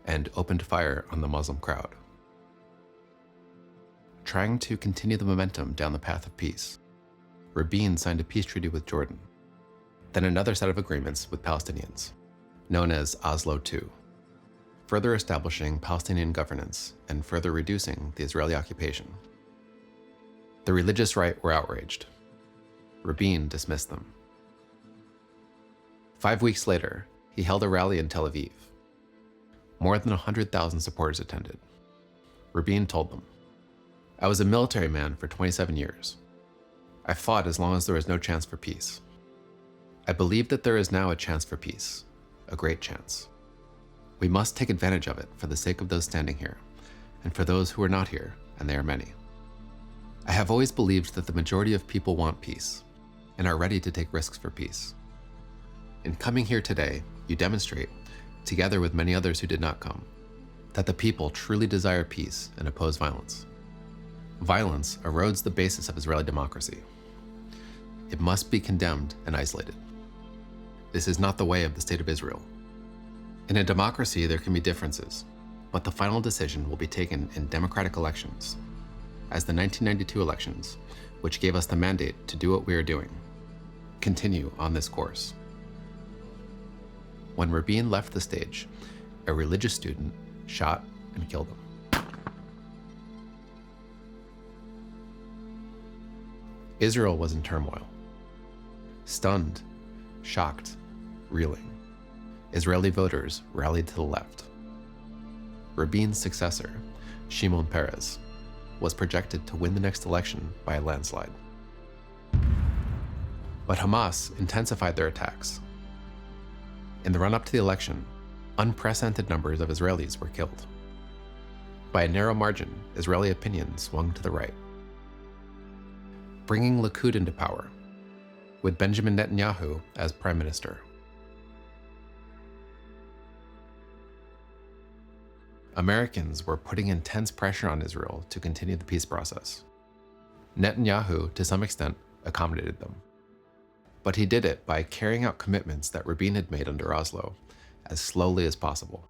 and opened fire on the Muslim crowd. Trying to continue the momentum down the path of peace, Rabin signed a peace treaty with Jordan, then another set of agreements with Palestinians, known as Oslo II, further establishing Palestinian governance and further reducing the Israeli occupation. The religious right were outraged. Rabin dismissed them. 5 weeks later, he held a rally in Tel Aviv. More than 100,000 supporters attended. Rabin told them, "I was a military man for 27 years. I fought as long as there was no chance for peace. I believe that there is now a chance for peace, a great chance. We must take advantage of it for the sake of those standing here, and for those who are not here, and they are many. I have always believed that the majority of people want peace, and are ready to take risks for peace. In coming here today, you demonstrate, together with many others who did not come, that the people truly desire peace and oppose violence. Violence erodes the basis of Israeli democracy. It must be condemned and isolated. This is not the way of the State of Israel. In a democracy, there can be differences, but the final decision will be taken in democratic elections, as the 1992 elections, which gave us the mandate to do what we are doing, continue on this course." When Rabin left the stage, a religious student shot and killed him. Israel was in turmoil. Stunned, shocked, reeling, Israeli voters rallied to the left. Rabin's successor, Shimon Peres, was projected to win the next election by a landslide. But Hamas intensified their attacks. In the run-up to the election, unprecedented numbers of Israelis were killed. By a narrow margin, Israeli opinion swung to the right, bringing Likud into power, with Benjamin Netanyahu as prime minister. Americans were putting intense pressure on Israel to continue the peace process. Netanyahu, to some extent, accommodated them. But he did it by carrying out commitments that Rabin had made under Oslo as slowly as possible,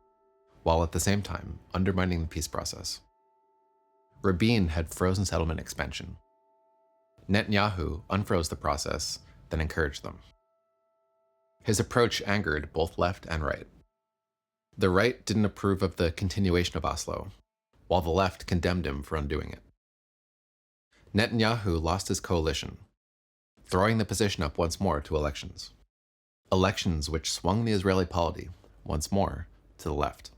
while at the same time undermining the peace process. Rabin had frozen settlement expansion. Netanyahu unfroze the process, then encouraged them. His approach angered both left and right. The right didn't approve of the continuation of Oslo, while the left condemned him for undoing it. Netanyahu lost his coalition, throwing the position up once more to elections. Elections which swung the Israeli polity once more to the left,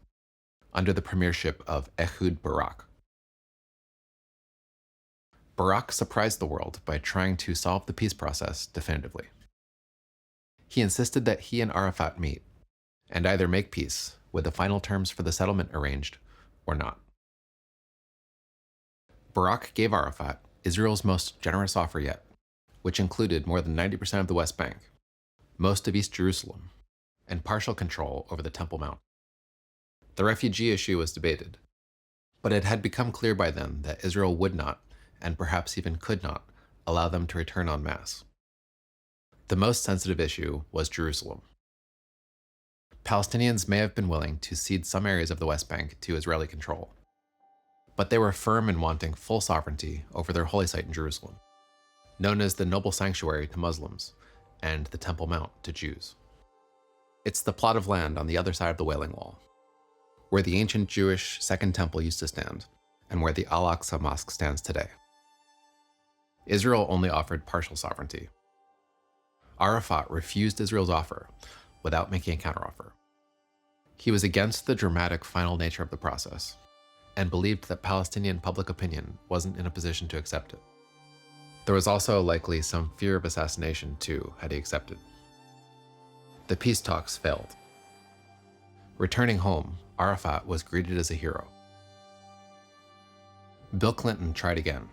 under the premiership of Ehud Barak. Barak surprised the world by trying to solve the peace process definitively. He insisted that he and Arafat meet, and either make peace with the final terms for the settlement arranged or not. Barak gave Arafat Israel's most generous offer yet, which included more than 90% of the West Bank, most of East Jerusalem, and partial control over the Temple Mount. The refugee issue was debated, but it had become clear by then that Israel would not, and perhaps even could not, allow them to return en masse. The most sensitive issue was Jerusalem. Palestinians may have been willing to cede some areas of the West Bank to Israeli control, but they were firm in wanting full sovereignty over their holy site in Jerusalem, known as the Noble Sanctuary to Muslims and the Temple Mount to Jews. It's the plot of land on the other side of the Wailing Wall, where the ancient Jewish Second Temple used to stand, and where the Al-Aqsa Mosque stands today. Israel only offered partial sovereignty. Arafat refused Israel's offer without making a counteroffer. He was against the dramatic final nature of the process, and believed that Palestinian public opinion wasn't in a position to accept it. There was also likely some fear of assassination too, had he accepted. The peace talks failed. Returning home, Arafat was greeted as a hero. Bill Clinton tried again,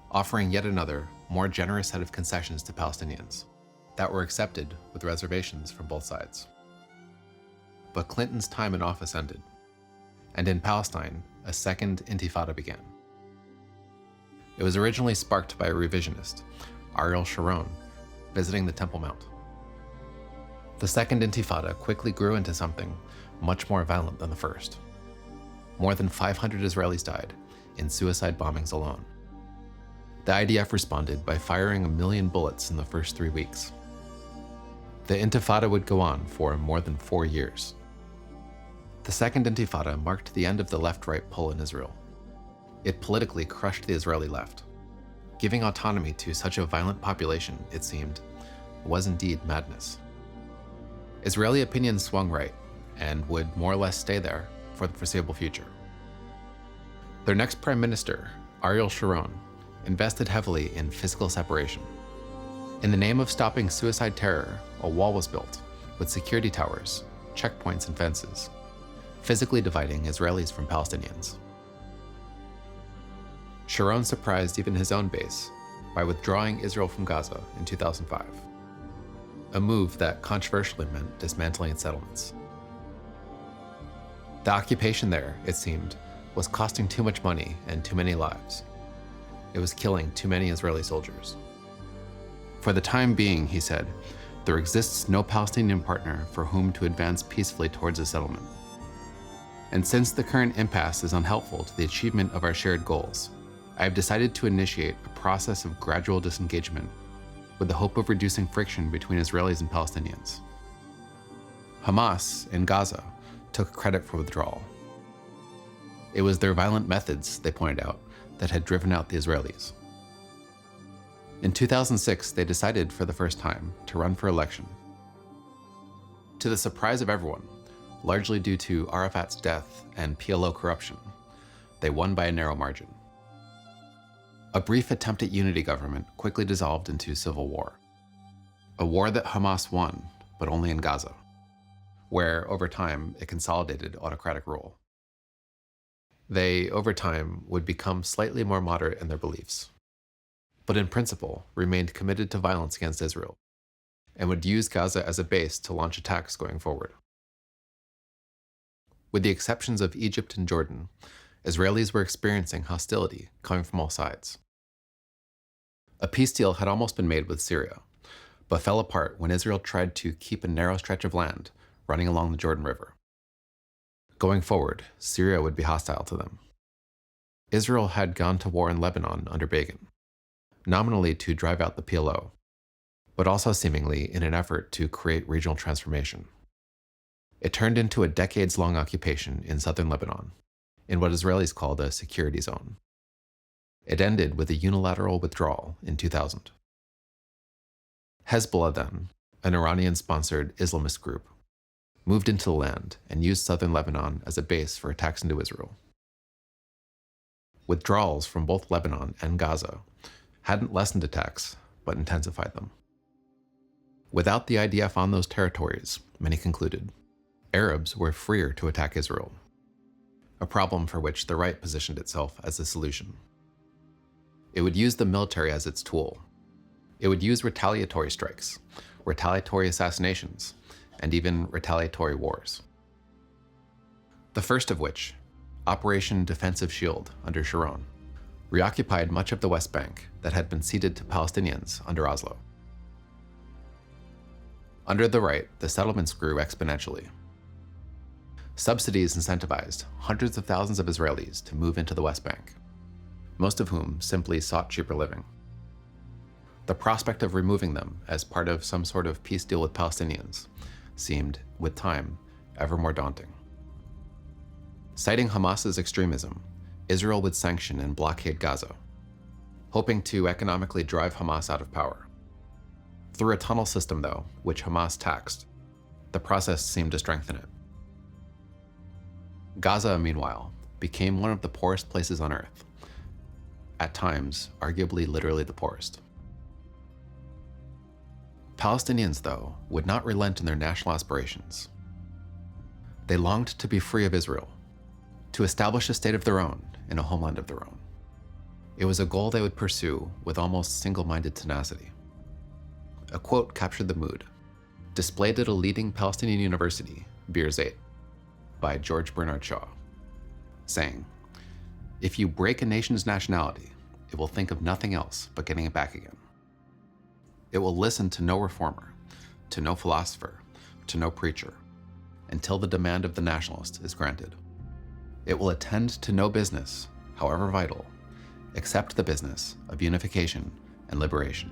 offering yet another, more generous set of concessions to Palestinians that were accepted with reservations from both sides. But Clinton's time in office ended, and in Palestine, a second intifada began. It was originally sparked by a revisionist, Ariel Sharon, visiting the Temple Mount. The second intifada quickly grew into something much more violent than the first. More than 500 Israelis died in suicide bombings alone. The IDF responded by firing 1 million bullets in the first 3 weeks. The intifada would go on for more than 4 years. The second intifada marked the end of the left-right pull in Israel. It politically crushed the Israeli left. Giving autonomy to such a violent population, it seemed, was indeed madness. Israeli opinion swung right, and would more or less stay there for the foreseeable future. Their next prime minister, Ariel Sharon, invested heavily in physical separation. In the name of stopping suicide terror, a wall was built, with security towers, checkpoints and fences, physically dividing Israelis from Palestinians. Sharon surprised even his own base by withdrawing Israel from Gaza in 2005, a move that controversially meant dismantling its settlements. The occupation there, it seemed, was costing too much money and too many lives. It was killing too many Israeli soldiers. For the time being, he said, there exists no Palestinian partner for whom to advance peacefully towards a settlement. And since the current impasse is unhelpful to the achievement of our shared goals, I have decided to initiate a process of gradual disengagement with the hope of reducing friction between Israelis and Palestinians. Hamas in Gaza took credit for withdrawal. It was their violent methods, they pointed out, that had driven out the Israelis. In 2006, they decided for the first time to run for election. To the surprise of everyone, largely due to Arafat's death and PLO corruption, they won by a narrow margin. A brief attempt at unity government quickly dissolved into civil war. A war that Hamas won, but only in Gaza, where, over time, it consolidated autocratic rule. They, over time, would become slightly more moderate in their beliefs, but in principle remained committed to violence against Israel, and would use Gaza as a base to launch attacks going forward. With the exceptions of Egypt and Jordan, Israelis were experiencing hostility coming from all sides. A peace deal had almost been made with Syria, but fell apart when Israel tried to keep a narrow stretch of land running along the Jordan River. Going forward, Syria would be hostile to them. Israel had gone to war in Lebanon under Begin, nominally to drive out the PLO, but also seemingly in an effort to create regional transformation. It turned into a decades-long occupation in southern Lebanon, in what Israelis called a security zone. It ended with a unilateral withdrawal in 2000. Hezbollah then, an Iranian-sponsored Islamist group, moved into the land and used southern Lebanon as a base for attacks into Israel. Withdrawals from both Lebanon and Gaza hadn't lessened attacks, but intensified them. Without the IDF on those territories, many concluded, Arabs were freer to attack Israel, a problem for which the right positioned itself as a solution. It would use the military as its tool. It would use retaliatory strikes, retaliatory assassinations, and even retaliatory wars. The first of which, Operation Defensive Shield under Sharon, reoccupied much of the West Bank that had been ceded to Palestinians under Oslo. Under the right, the settlements grew exponentially. Subsidies incentivized hundreds of thousands of Israelis to move into the West Bank, most of whom simply sought cheaper living. The prospect of removing them as part of some sort of peace deal with Palestinians seemed, with time, ever more daunting. Citing Hamas's extremism, Israel would sanction and blockade Gaza, hoping to economically drive Hamas out of power. Through a tunnel system, though, which Hamas taxed, the process seemed to strengthen it. Gaza, meanwhile, became one of the poorest places on earth, at times, arguably literally the poorest. Palestinians, though, would not relent in their national aspirations. They longed to be free of Israel, to establish a state of their own in a homeland of their own. It was a goal they would pursue with almost single-minded tenacity. A quote captured the mood, displayed at a leading Palestinian university, Birzeit, by George Bernard Shaw, saying, "If you break a nation's nationality, it will think of nothing else but getting it back again. It will listen to no reformer, to no philosopher, to no preacher, until the demand of the nationalist is granted. It will attend to no business, however vital, except the business of unification and liberation."